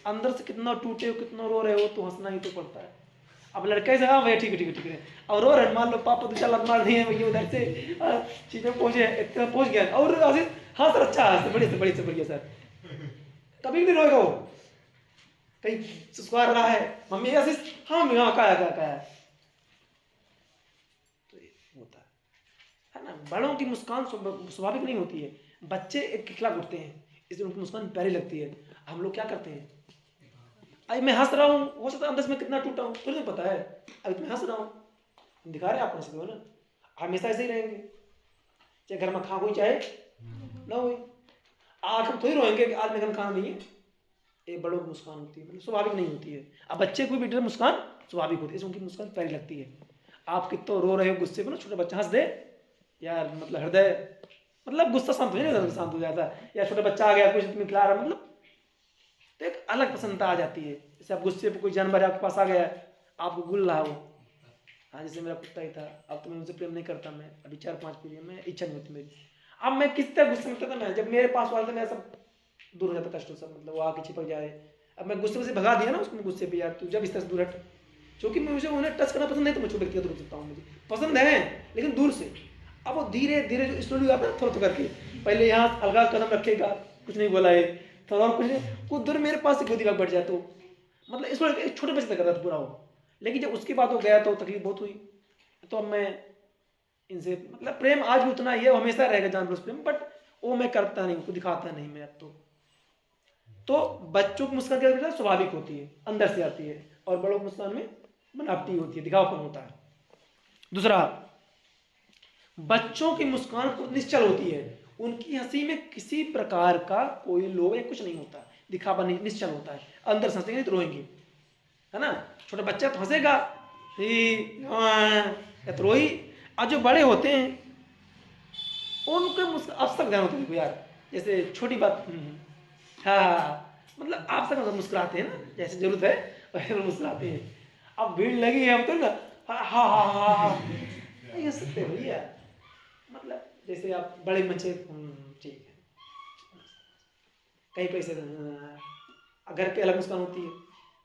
अंदर से कितना टूटे हो, कितना रो रहे हो, तो हंसना ही तो पड़ता है। अब लड़के से हाँ भैया ठीक है ठीक है ठीक है, और रो रहे, मान लो पापा तो चल मार दिए भैया, उधर से चीजें पहुंचे, इतना पहुंच गया, और हाँ सर अच्छा है, बड़ी से बढ़िया सर, कभी नहीं रोएगा वो, कहीं सुस्वार रहा है, मम्मी आशीष हाँ हाँ क्या है, तो ये होता है ना। बड़ों की मुस्कान स्वाभाविक नहीं होती है, बच्चे एक के खिलाफ उठते हैं, इसलिए उनकी मुस्कान प्यारी लगती है। हम लोग क्या करते हैं, अरे मैं हंस रहा हूँ, हो सकता है अंदर से मैं कितना टूटा हूँ तुझे पता है, अभी मैं हंस रहा हूँ, दिखा रहे हैं आप हंस रहे हो ना, हमेशा ऐसे ही रहेंगे, चाहे घर में खा कोई चाहे ना हो, आँख हम थोड़ी रोएंगे कि आज मेरे घर में खाना नहीं है। एक बड़ों की मुस्कान होती है, मतलब स्वाभाविक नहीं होती है। अब बच्चे को भी बेटे मुस्कान स्वाभाविक होती है, इसमें उनकी मुस्कान प्यारी लगती है। आप कितना रो रहे हो गुस्से में ना, छोटा बच्चा हंस दे यार, मतलब हृदय, मतलब गुस्सा शांत हो जाएगा, शांत हो जाता है। या छोटा बच्चा आ गया कुछ तुम्हें खिला रहा, मतलब तो एक अलग प्रसन्नता आ जाती है। जैसे आप गुस्से पे कोई जानवर आपके पास आ गया, आपको गुल रहा हो, हाँ जैसे मेरा कुत्ता ही था, अब तो मैं उनसे प्रेम नहीं करता, मैं अभी 4-5 पीढ़ी में इच्छा नहीं होती मेरी। अब मैं किस तरह गुस्से में था, मैं जब मेरे पास वाला था मैं सब दूर हो जाता कष्टों से, मतलब वो आके चिपक जाए। अब मैं गुस्से से भगा दिया ना उसको, गुस्से पे यार तू जब इस तरह से दूर हट, क्योंकि मुझे उन्हें टच करना पसंद नहीं, तो मैं छोटे व्यक्ति दूर सकता हूँ, मुझे पसंद है लेकिन दूर से। अब वो धीरे धीरे जो स्टोरी आता है थोड़ा करके, पहले यहाँ हल्का कदम रखेगा, कुछ नहीं बोला है, थोड़ा और कुछ दूर मेरे पास से गोदी में बढ़ जाए, तो मतलब इसको एक छोटे बच्चे तक करता था पूरा वो। लेकिन जब उसके बाद वो गया तो तकलीफ बहुत हुई। तो अब मैं इनसे मतलब प्रेम आज भी उतना ही है, हमेशा रहेगा जानवर प्रेम, बट वो मैं करता नहीं, उनको दिखाता नहीं मैं अब तो बच्चों की मुस्कान क्या स्वाभाविक होती है, अंदर से आती है, और बड़ों की मुस्कान में बनावटी होती है, दिखावपन होता है। दूसरा, बच्चों की मुस्कान निश्चल होती है, उनकी हंसी में किसी प्रकार का कोई लोभ या कुछ नहीं होता, दिखावा नहीं, निश्चल होता है, अंदर से हंसेंगे तो रोएंगे, है ना। छोटा बच्चा तो हंसेगा या तो रोई, और जो बड़े होते हैं उनके अब तक ध्यान होता है यार, जैसे छोटी बात हाँ मतलब आप सब मतलब मुस्कुराते हैं ना, जैसे जरूरत है वैसे मुस्कुराते हैं। अब भीड़ लगी है हम तो ना हाँ हाँ हाँ हाँ, नहीं हंस सकते भैया, मतलब जैसे आप बड़े बच्चे ठीक है, कई पैसे घर पे अलग मुस्कान होती है,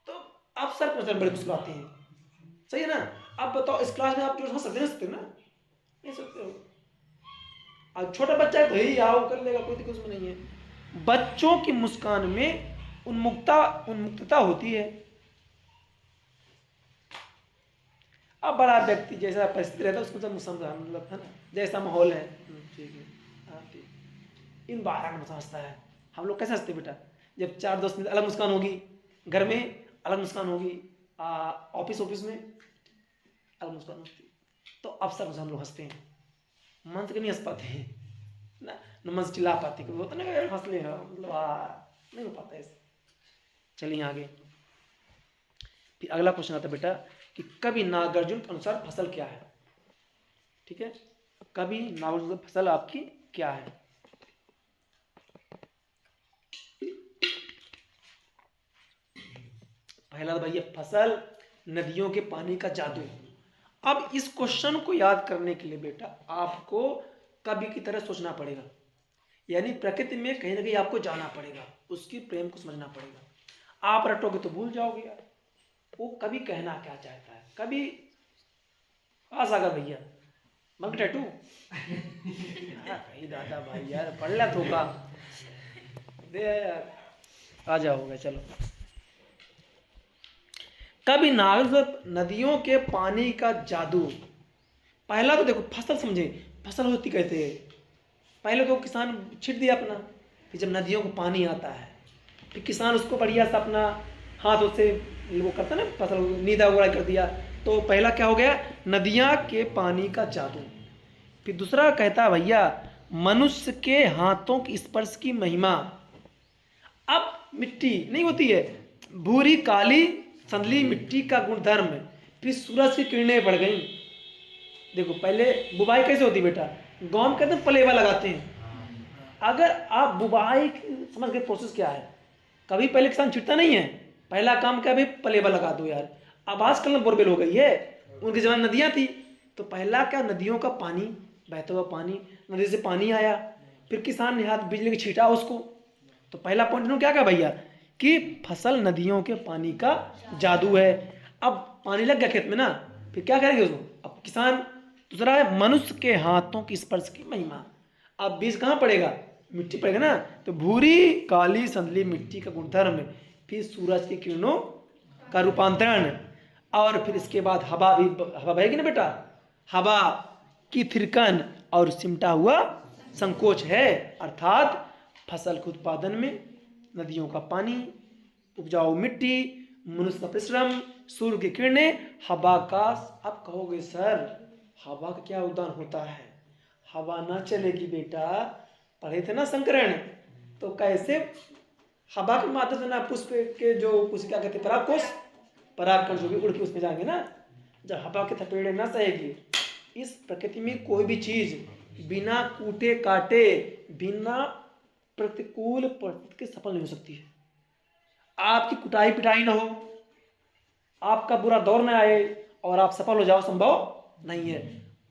तो आप सर पर सर बड़े मुस्कुराते हैं, सही है ना। आप बताओ इस क्लास में आप जो हंस सकते हो ना, नहीं सकते हो। अब छोटा बच्चा है तो ही आओ कर लेगा, कोई दिक्कत उसमें नहीं है। बच्चों की मुस्कान में उन्मुक्तता होती है। अब बड़ा व्यक्ति जैसा परिस्थिति रहता है उसको सब समझा, मतलब है ना, जैसा माहौल है, ठीक है, हाँ ठीक। इन 12 का समझता है। हम लोग कैसे हंसते बेटा, जब 4 दोस्त अलग मुस्कान होगी, घर में अलग मुस्कान होगी, ऑफिस में अलग मुस्कान होती है, तो अवसर से हम लोग हंसते हैं, मन से नहीं हंस पाते हैं ना, न मन से चिल्ला पाते, कभी होता ना हंस ले, मतलब नहीं हो पाता ऐसे। चलिए आगे, फिर अगला क्वेश्चन आता है बेटा कि कवि नागार्जुन के अनुसार फसल क्या है। ठीक है, कवि नागार्जुन फसल आपकी क्या है। पहला तो भैया फसल नदियों के पानी का जादू। अब इस क्वेश्चन को याद करने के लिए बेटा आपको कवि की तरह सोचना पड़ेगा, यानी प्रकृति में कहीं ना कहीं आपको जाना पड़ेगा, उसकी प्रेम को समझना पड़ेगा। आप रटोगे तो भूल जाओगे यार, वो कवि कहना क्या चाहता है। कवि पास आगा भैया मग टैटू भाई दादा भाई यार पढ़ लिया थोका दे यार, आ जाओगे। चलो, कवि नागार्जुन नदियों के पानी का जादू। पहला तो देखो फसल समझे, फसल होती कैसे है। पहले तो किसान छिट दिया अपना, फिर जब नदियों को पानी आता है फिर किसान उसको बढ़िया सा अपना हाथों से वो करता ना, फसल नीदा उड़ा कर दिया, तो पहला क्या हो गया, नदियाँ के पानी का जादू। फिर दूसरा कहता है भैया मनुष्य के हाथों की स्पर्श की महिमा। अब मिट्टी नहीं होती है, भूरी काली संदली मिट्टी का गुणधर्म, फिर सूरज की किरणें बढ़ गई। देखो पहले बुवाई कैसे होती बेटा, गाँव में कहते हैं पलेवा लगाते हैं। अगर आप बुवाई समझ गए प्रोसेस क्या है, कभी पहले किसान छिटता नहीं है, पहला काम क्या भाई पलेवा लगा दो यार। अब आजकल बोरवेल हो गई है, उनके जमाने नदियाँ थी, तो पहला क्या नदियों का पानी, बहता हुआ पानी, नदी से पानी आया, फिर किसान ने हाथ बिजली की छीटा उसको। तो पहला पॉइंट उन्होंने क्या कहा भैया कि फसल नदियों के पानी का जादू है। अब पानी लग गया खेत में ना, फिर क्या करेंगे उसको अब किसान। दूसरा है मनुष्य के हाथों की स्पर्श की महिमा। अब बीज कहाँ पड़ेगा, मिट्टी पड़ेगा ना, तो भूरी काली संदली मिट्टी का गुणधर्म, फिर सूरज की किरणों का रूपांतरण, और फिर इसके बाद हवा भी, हवा बहेगी ना बेटा, हवा की थिरकन और सिमटा हुआ संकोच है, अर्थात फसल के उत्पादन में नदियों का पानी, उपजाऊ मिट्टी, मनुष्य का परिश्रम, सूर्य की किरणें, हवा का। अब कहोगे सर हवा का क्या योगदान होता है, हवा ना चलेगी बेटा, पढ़े थे ना संकरण, तो कैसे हवा के माध्यम से ना पुष्प के जो कुछ क्या कहते परागकोश, परागकण जो भी उड़ के उसमें जाएंगे ना, जब हवा के थपेड़े ना सहेगी। इस प्रकृति में कोई भी चीज बिना कूटे काटे, बिना प्रतिकूल परिस्थिति के सफल नहीं हो सकती है। आपकी कुटाई पिटाई ना हो, आपका बुरा दौर न आए और आप सफल हो जाओ, संभव नहीं है।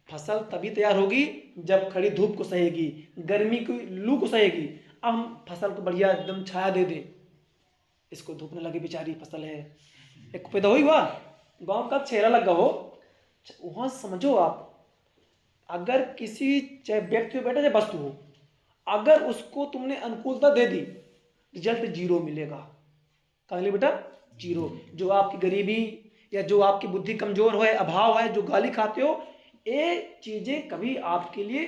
फसल तभी तैयार होगी जब खड़ी धूप को सहेगी, गर्मी की लू को सहेगी। अब हम फसल को बढ़िया एकदम छाया दे दे, इसको धूप न लगे, बेचारी फसल है, एक पैदा हुई हुआ गांव का चेहरा लगा हो, वहां समझो आप, अगर किसी चाहे व्यक्ति हो बेटा चाहे वस्तु हो, अगर उसको तुमने अनुकूलता दे दी, रिजल्ट जीरो मिलेगा। कहा बेटा जीरो। जो आपकी गरीबी या जो आपकी बुद्धि कमजोर है, अभाव है, जो गाली खाते हो, ये चीजें कभी आपके लिए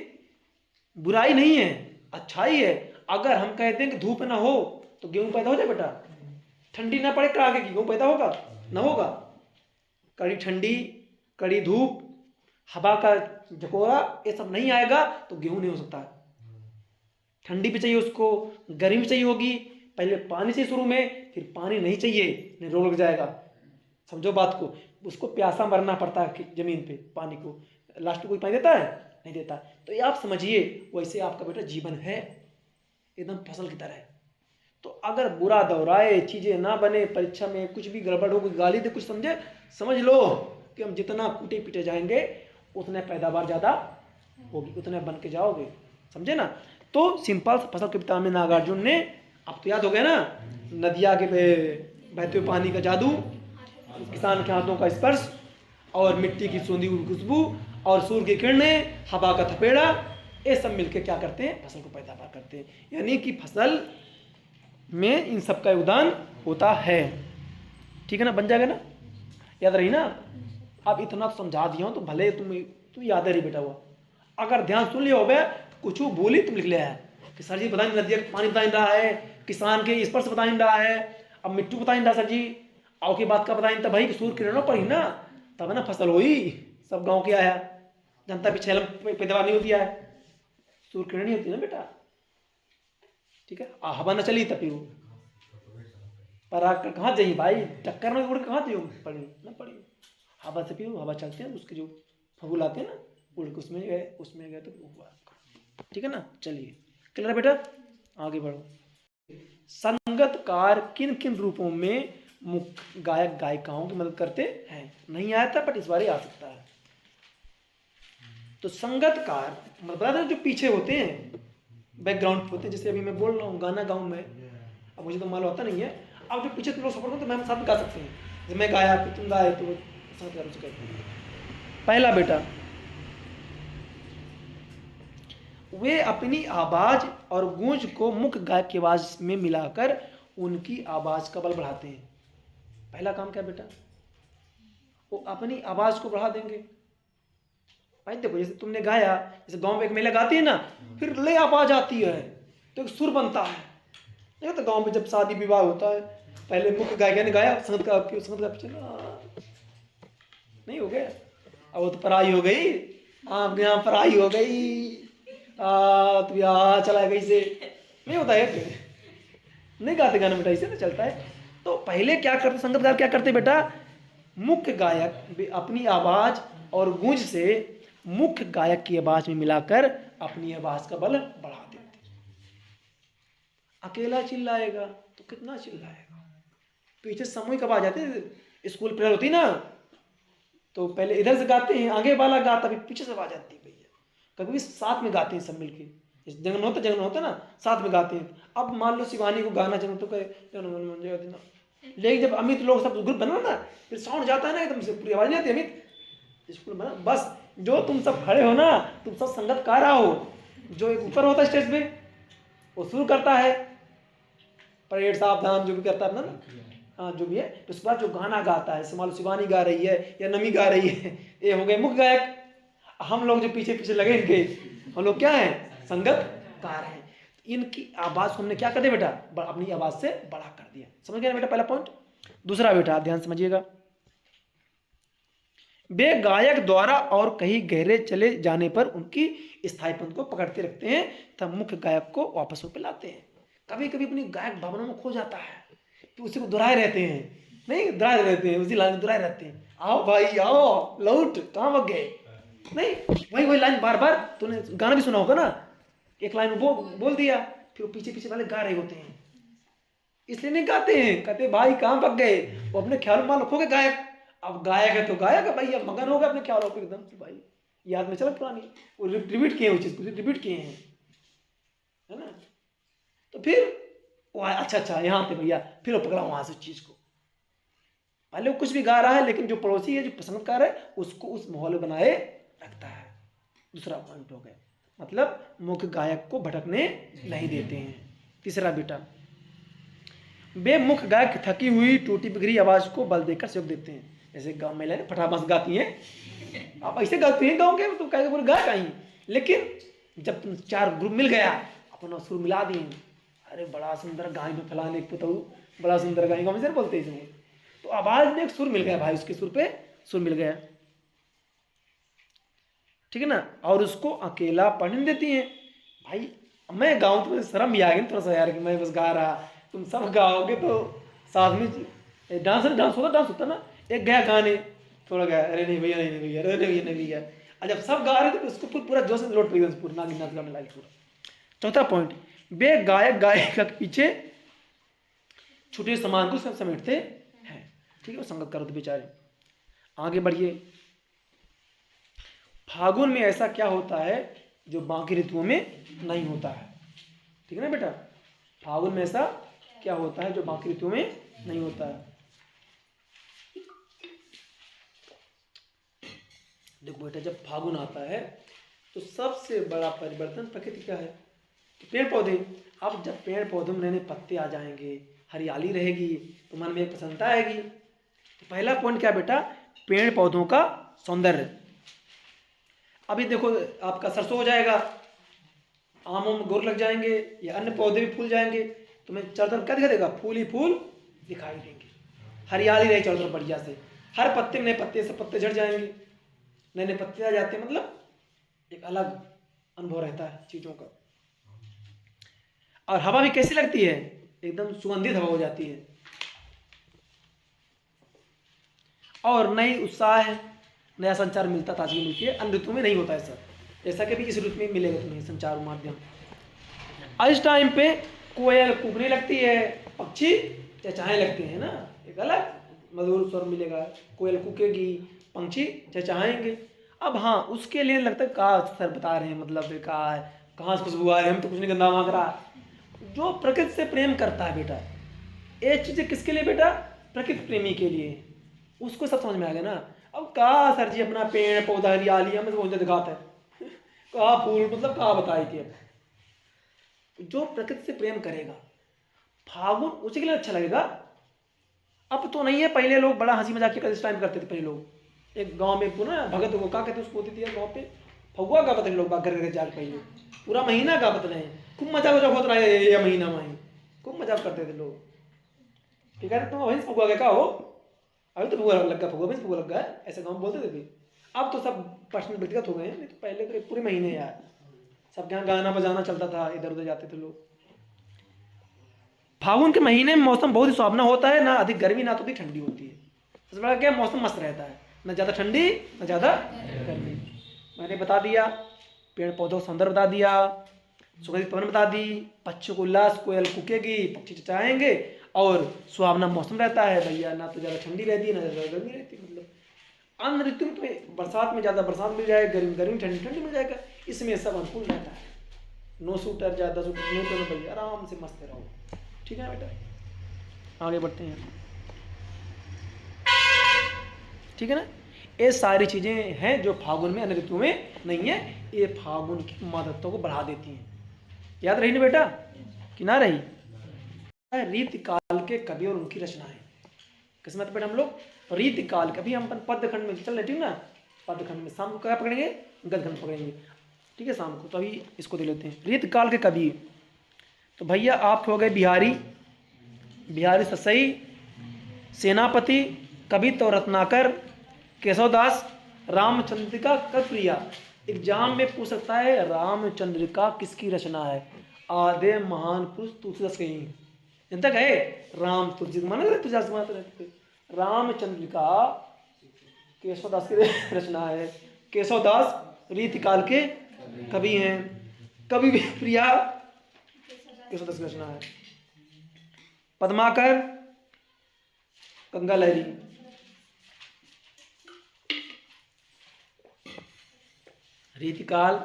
बुराई नहीं है, अच्छाई है। अगर हम कहते हैं कि धूप ना हो तो गेहूं पैदा हो जाए बेटा, ठंडी ना पड़े आगे की गेहूं पैदा होगा ना होगा। कड़ी ठंडी, कड़ी धूप, हवा का झकोरा, ये सब नहीं आएगा तो गेहूं नहीं हो सकता। ठंडी भी चाहिए उसको, गर्मी भी चाहिए होगी, पहले पानी से शुरू में, फिर पानी नहीं चाहिए नहीं रोग लग जाएगा। समझो बात को, उसको प्यासा मरना पड़ता है जमीन पे, पानी को लास्ट में कोई पानी देता है नहीं देता। तो ये आप समझिए वैसे आपका बेटा जीवन है एकदम फसल की तरह। तो अगर बुरा दौर आए, चीजें ना बने, परीक्षा में कुछ भी गड़बड़ हो, गाली दे, कुछ समझे, समझ लो कि हम जितना कूटे पीटे जाएंगे उतने पैदावार ज़्यादा होगी, उतने बन के जाओगे, समझे ना। तो सिंपल फसल कविता में नागार्जुन ने, अब तो याद हो गया ना, नदिया के बहते हुए पानी का जादू, किसान के हाथों का स्पर्श, और मिट्टी की सूंधी हुई खुशबू, और सूर्य की किरणें, हवा का थपेड़ा, ये सब मिलके क्या करते हैं, फसल को पैदावार करते हैं। यानी कि फसल में इन सब का योगदान होता है। ठीक है ना, बन जाएगा ना, याद रही ना। अब इतना तो समझा दिया हूं तो भले तुम याद रही बेटा हुआ, अगर ध्यान सुन लिया हो कुछ बोली तुम लिख लिया है कि सर जी बताएं, नदिया का पानी बताई रहा है, किसान के स्पर्श बताई रहा है, अब मिट्टू बताई रहा सर जी, आओ की बात का बताई तब भाई सूर्य किरणों पड़ी ना, तब ना फसल हुई, सब गाँव के आया, जनता भी छेलम पैदावार नहीं होती है, सूर्य किरण नहीं होती ना बेटा। ठीक है, हवा न चली तभी वो पर आकर कहाँ जाइए भाई, टक्कर में उड़ कहाँ दियो पड़ी ना पड़ी, हवा से पियो, हवा चलते हैं उसके जो फगुल आते हैं ना, उड़ के उसमें गए तो हुआ। ठीक है ना, चलिए क्लियर बेटा, आगे बढ़ो। संगतकार किन किन रूपों में मुख्य गायक गायिकाओं की मदद करते हैं, नहीं आया था बट इस बार ही आ सकता है। तो संगतकार मतलब जो पीछे होते हैं, बैकग्राउंड होते हैं, जैसे अभी मैं बोल रहा हूँ गाना गाऊं मैं, अब मुझे तो मालूम होता नहीं है, अब जो पीछे तुम लोग सपोर्ट करो तो मैं साथ गा सकते हैं, जब मैं गाया तो तुम गाए तो साथ गा सकते हैं। पहला बेटा, वे अपनी आवाज और गूंज को मुख्य गायक की आवाज में मिलाकर उनकी आवाज का बल बढ़ाते हैं। पहला काम क्या बेटा, वो अपनी आवाज को बढ़ा देंगे। भाई देखो जैसे तुमने गाया, जैसे गांव में एक महिला गाती है ना, फिर ले आवाज आती है तो एक सुर बनता है। नहीं तो गांव में जब शादी विवाह होता है, पहले मुख्य गायक ने गाया, संगत का पीछे नहीं हो गया, अब वो तो पराई हो गई, आपके यहाँ पराई हो गई, तो यहाँ चला गई से नहीं होता है, नहीं गाते गाना बेटा, इसे ना चलता है। तो पहले क्या करते संगतकार, क्या करते बेटा, मुख्य गायक अपनी आवाज और गूंज से मुख्य गायक की आवाज में मिलाकर अपनी आवाज का बल बढ़ा देते। अकेला चिल्लाएगा तो कितना चिल्लाएगा, पीछे सामूहिक आवाज आती है, स्कूल प्रेयर होती ना, तो पहले इधर से गाते हैं, आगे वाला गाता, फिर पीछे से आवाज आती है भैया, कभी भी साथ में गाते हैं सब मिलके, जंगल होता ना, साथ में गाते हैं। अब मान लो शिवानी को गाना जंगल तो कहे, लेकिन जब अमित लोग सब ग्रुप बना ना, फिर साउंड जाता है ना एकदम से, पूरी आवाज नहीं आती अमित स्कूल बना, बस जो तुम सब खड़े हो ना, तुम सब संगतकार हो, जो एक ऊपर होता है स्टेज पे वो शुरू करता है परेड सावधान जो भी करता है ना, हाँ जो भी है, तो उसके बाद जो गाना गाता है, मान लो शिवानी गा रही है या नमी गा रही है, ये हो गए मुख्य गायक, हम लोग जो पीछे पीछे लगे इनके, हम लोग क्या है, संगतकार हैं। इनकी आवाज को हमने क्या कर दिया बेटा, अपनी आवाज से बड़ा कर दिया। समझ गए ना बेटा, पहला पॉइंट। दूसरा बेटा ध्यान समझिएगा, वे गायक द्वारा और कहीं गहरे चले जाने पर उनकी स्थायीपन को पकड़ते रखते हैं, तब मुख्य गायक को वापस पे लाते हैं। कभी कभी अपनी गायक भावना में खो जाता है, तो उसी को दोहराए रहते हैं, नहीं दोहराए रहते हैं, उसी लाइन में दोहराए रहते हैं, आओ भाई आओ लौट, कहाँ भाग गए, नहीं वही लाइन बार बार, तूने गाना भी सुना होगा ना, एक लाइन वो बोल दिया, फिर वो पीछे पीछे वाले गा रहे होते हैं, इसलिए नहीं गाते हैं, कहते भाई कहाँ भाग गए, वो अपने ख्याल में रखोगे गायक, अब गायक है तो गायक है भाई, अब मगन होगा अपने ख्यालों पे एकदम से, भाई याद में चला पुरानी, वो रिपीट किए उस चीज को, रिपीट किए हैं, है ना। तो फिर वो अच्छा यहाँ पे भैया, फिर वो पकड़ा वहां से उस चीज को, पहले वो कुछ भी गा रहा है, लेकिन जो पड़ोसी है, जो पसंदकार है, उसको उस माहौल में बनाए रखता है। दूसरा पॉइंट हो गया, मतलब मुख्य गायक को भटकने नहीं देते हैं। तीसरा बेटा, वे मुख्य गायक की थकी हुई टूटी बिखरी आवाज को बल देकर सहयोग देते हैं। जैसे गाँव में महिलाएं फटाफट गाती हैं, आप ऐसे गाती हैं गाँव के, तो कहेंगे पूरे गायक आई, लेकिन जब तुम चार ग्रुप मिल गया, अपना सुर मिला दिए, अरे बड़ा सुंदर गाय में फलाने पुतहू, बड़ा सुंदर गाय, गाँव में से बोलते हैं, तो आवाज में एक सुर मिल गया भाई, उसके सुर पे सुर मिल गया, ठीक है ना, और उसको अकेला पढ़ने देती हैं। भाई मैं गाऊं तो शर्म भी आ गई थोड़ा सा यार, कि मैं बस गा रहा, तुम सब गाओगे तो साथ में डांस होता ना, एक गया गाने, थोड़ा गया, अरे नहीं भैया नहीं भैया, अरे नहीं भैया, और जब सब गा रहे थे तो उसको पूरा जोश से लोट पड़ी, पूरा नाच गाने लगी पूरा। चौथा पॉइंट, वे गायक गायिका के पीछे छूटे सामान को समेटते हैं, ठीक है, वो संगत करो तो बेचारे। आगे बढ़िए, फागुन में ऐसा क्या होता है जो बाकी ऋतुओं में नहीं होता है। ठीक है ना बेटा, फागुन में ऐसा क्या होता है जो बाकी ऋतुओं में नहीं होता है। देखो बेटा, जब फागुन आता है तो सबसे बड़ा परिवर्तन प्रकृति का है, पेड़ पौधे। अब जब पेड़ पौधों में नए पत्ते आ जाएंगे, हरियाली रहेगी, तो मन में एक प्रसन्नता आएगी। तो पहला पॉइंट क्या बेटा, पेड़ पौधों का सौंदर्य। अभी देखो आपका सरसों हो जाएगा, आमों में गोर लग जाएंगे, या अन्य पौधे भी फूल जाएंगे, तो मैं चारों तरफ क्या दिखा देगा, फूल ही फूल दिखाई देंगे, हरियाली रही चारों तरफ बढ़िया से, हर पत्ते में नए पत्ते, सब पत्ते झड़ जाएंगे, नए नए पत्ते आ जाते हैं, मतलब एक अलग अनुभव रहता है चीज़ों का। और हवा भी कैसी लगती है, एकदम सुगंधित हवा हो जाती है, और नई उत्साह है, नया संचार मिलता, ताजगी मिलती है। अन्य ऋतु में नहीं होता ऐसा, ऐसा कभी इस ऋतु में मिलेगा तुम्हें संचार माध्यम। इस टाइम पे कोयल कूकने लगती है, पक्षी चहचहाने लगते हैं ना, एक अलग मधुर स्वर मिलेगा, कोयल कूकेगी, पंछी चहचहाएंगे। अब हाँ, उसके लिए लगता है कहाँ सर बता रहे हैं, मतलब बेकार, कहाँ से खुशबू आ रही है, हम तो कुछ नहीं गंदा मांग रहा। जो प्रकृति से प्रेम करता है बेटा, ये चीज़ें किसके लिए बेटा, प्रकृति प्रेमी के लिए, उसको सब समझ में आ गया ना। अब कहाँ सर जी अपना पेड़ पौधा हरियाली हमें तो दिखाता है कहाँ फूल, मतलब कहाँ बताई थी। अब जो प्रकृति से प्रेम करेगा, फागुन उसी के लिए अच्छा लगेगा। अब तो नहीं है, पहले लोग बड़ा हंसी मजाक इस टाइम करते थे। पहले लोग एक गांव में पूरा भगत को क्या कहते उसको होती थी गाँव पे, फगुआ का पता लोग घर घर जाकर पहले पूरा महीना का पता नहीं, खूब मजाक वजाक होता रहा ये महीना में, खूब मजाक करते थे लोग। ठीक है, तुम वही फगुआ क्या हो, अभी तो फगुआ लग गया, फगुआ भी फगुआ लग गया, ऐसे गाँव बोलते थे। अब तो सब पर्सनल व्यक्तिगत हो गए हैं, नहीं तो पहले तो पूरे महीने यार सब यहाँ गाना बजाना चलता था, इधर उधर जाते थे लोग। फागुन के महीने में मौसम बहुत ही सुहावना होता है, ना अधिक गर्मी ना तो अधिक ठंडी होती है। सबसे बड़ा क्या, मौसम मस्त रहता है, ना ज़्यादा ठंडी ना ज़्यादा गर्मी। मैंने बता दिया, पेड़ पौधों का सौंदर्य बता दिया, सुगंधित पवन बता दी, पक्षियों को उल्लास, कोयल कूकेगी, पक्षी चहचहाएंगे, और सुहावना मौसम रहता है भैया, ना तो ज़्यादा ठंडी रहती है ना ज़्यादा गर्मी रहती है। मतलब अन्य ऋतु में बरसात में ज़्यादा बरसात मिल जाएगा, गर्मी गर्मी ठंडी ठंडी मिल जाएगा, इसमें सब अनुकूल रहता है। नो सूटर ज़्यादा सूटर नहीं तो भैया आराम से मस्त रहो। ठीक है बेटा, आगे बढ़ते हैं। ठीक है ना, ये सारी चीज़ें हैं जो फागुन में अन्य ऋतु में नहीं है, ये फागुन की महत्ता को बढ़ा देती हैं। याद रही ना बेटा कि ना रही। रीति काल के कवि और उनकी रचनाएं, किस्मत बेटा हम लोग रीति काल कभी हम पद्यखंड में चल रहे, ठीक ना, पद्यखंड में शाम को क्या पकड़ेंगे, गद्यखंड पकड़ेंगे। ठीक है, शाम को तो अभी इसको दे लेते हैं। रीति काल के कवि, तो भैया आप हो गए बिहारी, बिहारी ससई, सेनापति, कवि तो रत्नाकर, केशवदास, रामचंद्रिका कप्रिया। एग्जाम में पूछ सकता है रामचंद्रिका किसकी रचना है, आधे महान पुरुष तुलसीदास के ही जनता गए, राम तुलसी माना तुलसीदास रामचंद्रिका केशवदास की रचना है। केशवदास रीतिकाल के कवि हैं, कवि भी प्रिया केशवदास की रचना है। पद्माकर गंगा लहरी, रीतिकाल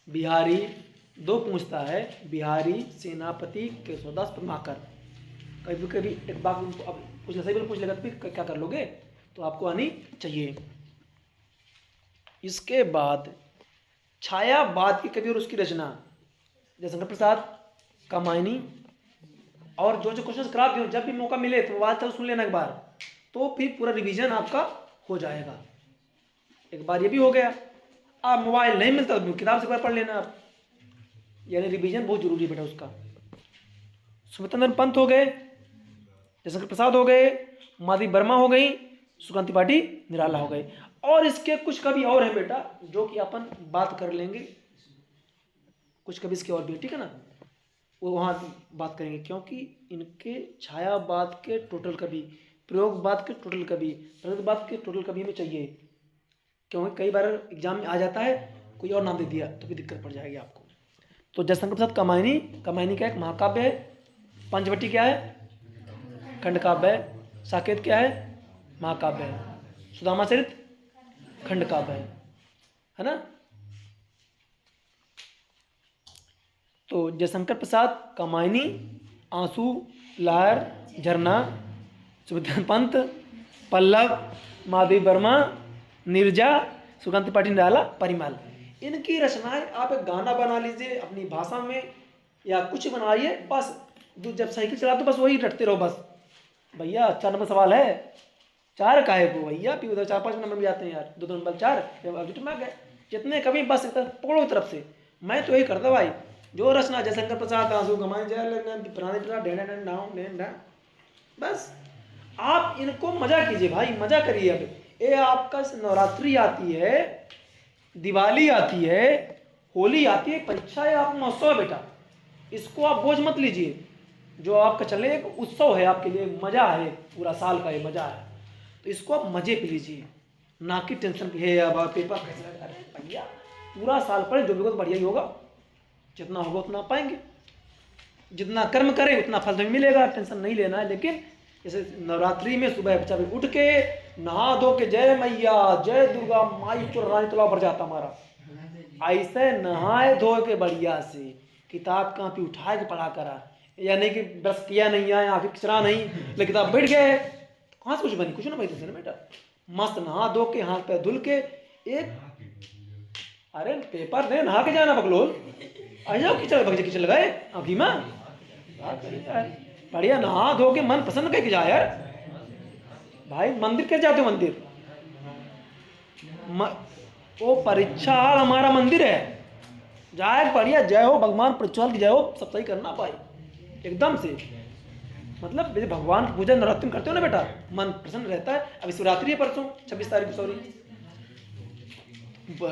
बिहारी, दो पूछता है, बिहारी, सेनापति, केशवदास, पद्माकर। कभी कभी एक बात अब पूछ ले, सही बोल पूछ लेगा तो फिर क्या कर लोगे, तो आपको आनी चाहिए। इसके बाद छायावाद की कवि और उसकी रचना, जयशंकर प्रसाद, कामायनी, और जो जो क्वेश्चन करा दियो, जब भी मौका मिले तो आवाज तक सुन लेना एक बार, तो फिर पूरा रिवीजन आपका हो जाएगा। एक बार ये भी हो गया, आप मोबाइल नहीं मिलता तो किताब से पढ़ लेना आप, यानी रिवीजन बहुत जरूरी है बेटा उसका। सुमित्रन पंत हो गए, जयशंकर प्रसाद हो गए, माधवी वर्मा हो गई, सुकांत त्रिपाठी निराला हो गए, और इसके कुछ कवि और हैं बेटा जो कि अपन बात कर लेंगे, कुछ कवि इसके और भी, ठीक है ना, वो वहाँ बात करेंगे, क्योंकि इनके छायावाद के टोटल कवि, प्रयोगवाद के टोटल कवि, प्रगतिवाद के टोटल कवि में चाहिए, क्योंकि कई बार एग्जाम में आ जाता है कोई और नाम दे दिया तो भी दिक्कत पड़ जाएगी आपको। तो जयशंकर प्रसाद कामायनी, कामायनी का एक महाकाव्य है, पंचवटी क्या है, खंड काव्य है, साकेत क्या है, महाकाव्य है, सुदामा चरित खंड काव्य है। है ना। तो जयशंकर प्रसाद, कामायनी, आंसू, लहर, झरना, सुविधान पंत, पल्लव, माधवी वर्मा, नीरजा, सुकांत त्रिपाठी निराला, परिमल, इनकी रचनाएं आप एक गाना बना लीजिए अपनी भाषा में या कुछ बनाइए, बस जब साइकिल चला तो बस वही रटते रहो बस। भैया 4 नंबर सवाल है, 4 काहे को भैया, फिर उधर 4-5 नंबर में जाते हैं यार, 2 नंबर 4 ऑब्जेक्टिव में आ गए, जितने कभी बस पकड़ो तरफ से। मैं तो यही करता भाई, जो रचना जयशंकर प्रसाद, आंसू, कमाई, बस आप इनको मजा कीजिए भाई, मजा करिए। अब ये आपका नवरात्रि आती है, दिवाली आती है, होली आती है, परीक्षा है, आप महोत्सव है बेटा, इसको आप बोझ मत लीजिए। जो आपका चले एक उत्सव है आपके लिए, मजा है, पूरा साल का ये मजा है, तो इसको आप मजे पे लीजिए, ना कि टेंशन है अब पेपर कैसे। अरे भैया पूरा साल पढ़े, जो भी होगा तो बढ़िया ही होगा, जितना होगा उतना पाएंगे, जितना कर्म करें उतना फल तो मिलेगा, टेंशन नहीं लेना है। लेकिन जैसे नवरात्रि में सुबह बच्चा भी उठ के नहा धो के जय मैया, जय दुर्गा माई, तो रानी तालाब भर जाता हमारा, ऐसे नहाए धो के बढ़िया से किताब कापी उठा के पढ़ा करा, या नहीं कि ब्रश किया नहीं आया, आंखें खिचरा नहीं, लेकिन किताब बैठ गए, कहाँ से कुछ बनी, कुछ ना भाई तुमसे ना बेटा, मस्त नहा धो के हाथ पैर धुल के एक, अरे पेपर दे नहा के जाना बकलोल, आ जाओ किचड़ बगजे किचड़ लगाए अभी माँ, बढ़िया नहा धो के मन पसंद करके जा यार भाई। मंदिर कैसे जाते हो, मंदिर वो परीक्षा हाल हमारा मंदिर है, जाए बढ़िया, जय हो भगवान प्रज्वल की जय हो, सब सही करना भाई एकदम से। मतलब जैसे भगवान की पूजा नवरात्रि में करते हो ना बेटा, मन प्रसन्न रहता है। अभी शिवरात्रि है परसों 26 तारीख को, सॉरी,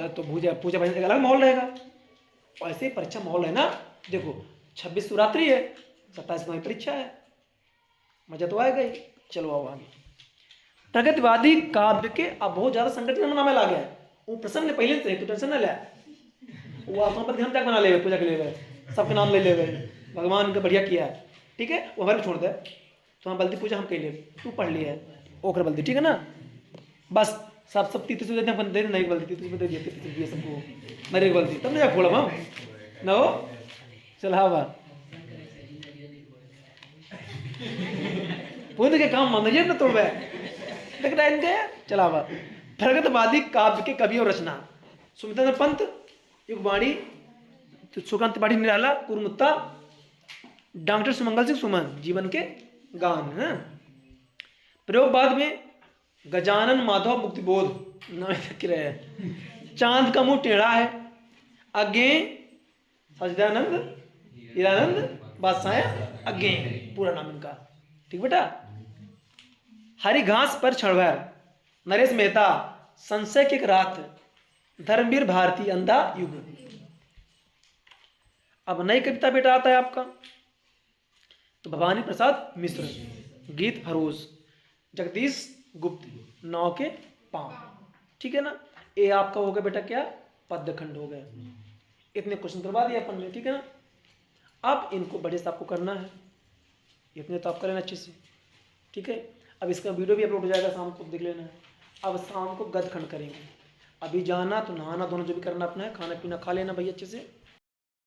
तो पूजा पूजा भजन एक अलग माहौल रहेगा, ऐसे ही परीक्षा माहौल है ना। देखो 26 शिवरात्रि है, 27 को परीक्षा है, मजा तो आएगा ही। चलो आओ आगे। प्रगतिवादी काव्य के अब बहुत ज्यादा संगठन बनाने लगा गया, वो प्रसन्न पहले से तो टेंशन न ले, वो आप पर ध्यान तक बना ले, पूजा के लिए सबके नाम ले ले, भगवान का बढ़िया किया है, ठीक है, वो हमारे छोड़ दे, तो हम बल्दी पूजा हम कह ले, तू पढ़ लिया है ओकर बल्दी, ठीक है ना। बस सब 30 देते हैं, दे नहीं बल्दी 30 दे दिए सबको, मेरे बल्दी तब नहीं खोड़ा हम ना हो। चल हाँ बा पूछ के काम मान ना तोड़ गए, चला बा। प्रगतवादी काव्य के कवि और रचना, सुमितेंद्र पंत, युगवाणी, सुकांत त्रिपाठी निराला, कुरमुत्ता, डॉक्टर सुमंगल सिंह सुमन, जीवन के गान है। प्रयोगवाद में गजानन माधव मुक्तिबोध नाम रहे, चांद का मुंह टेढ़ा है, अज्ञे सजदानंद, हीरानंद, बादशाह अज्ञे, पूरा नाम इनका, ठीक बेटा। हरी घास पर क्षणभर, नरेश मेहता, संशय की एक रात, धर्मवीर भारती, अंधा युग। अब नई कविता बेटा आता है आपका, तो भवानी प्रसाद मिश्र, गीत फरोज, जगदीश गुप्त, नौ के पांव, ठीक है ना। ये आपका हो गया बेटा क्या, पद्य खंड हो गया। इतने क्वेश्चन करवा दिए अपन ने, ठीक है ना। अब इनको बड़े से आपको करना है, इतने तो आप करें अच्छे से, ठीक है। अब इसका वीडियो भी अपलोड हो जाएगा, शाम को देख लेना है। अब शाम को गद खंड करेंगे, अभी जाना तो नहाना, दोनों जो भी करना अपना है, खाना पीना खा लेना भाई अच्छे से।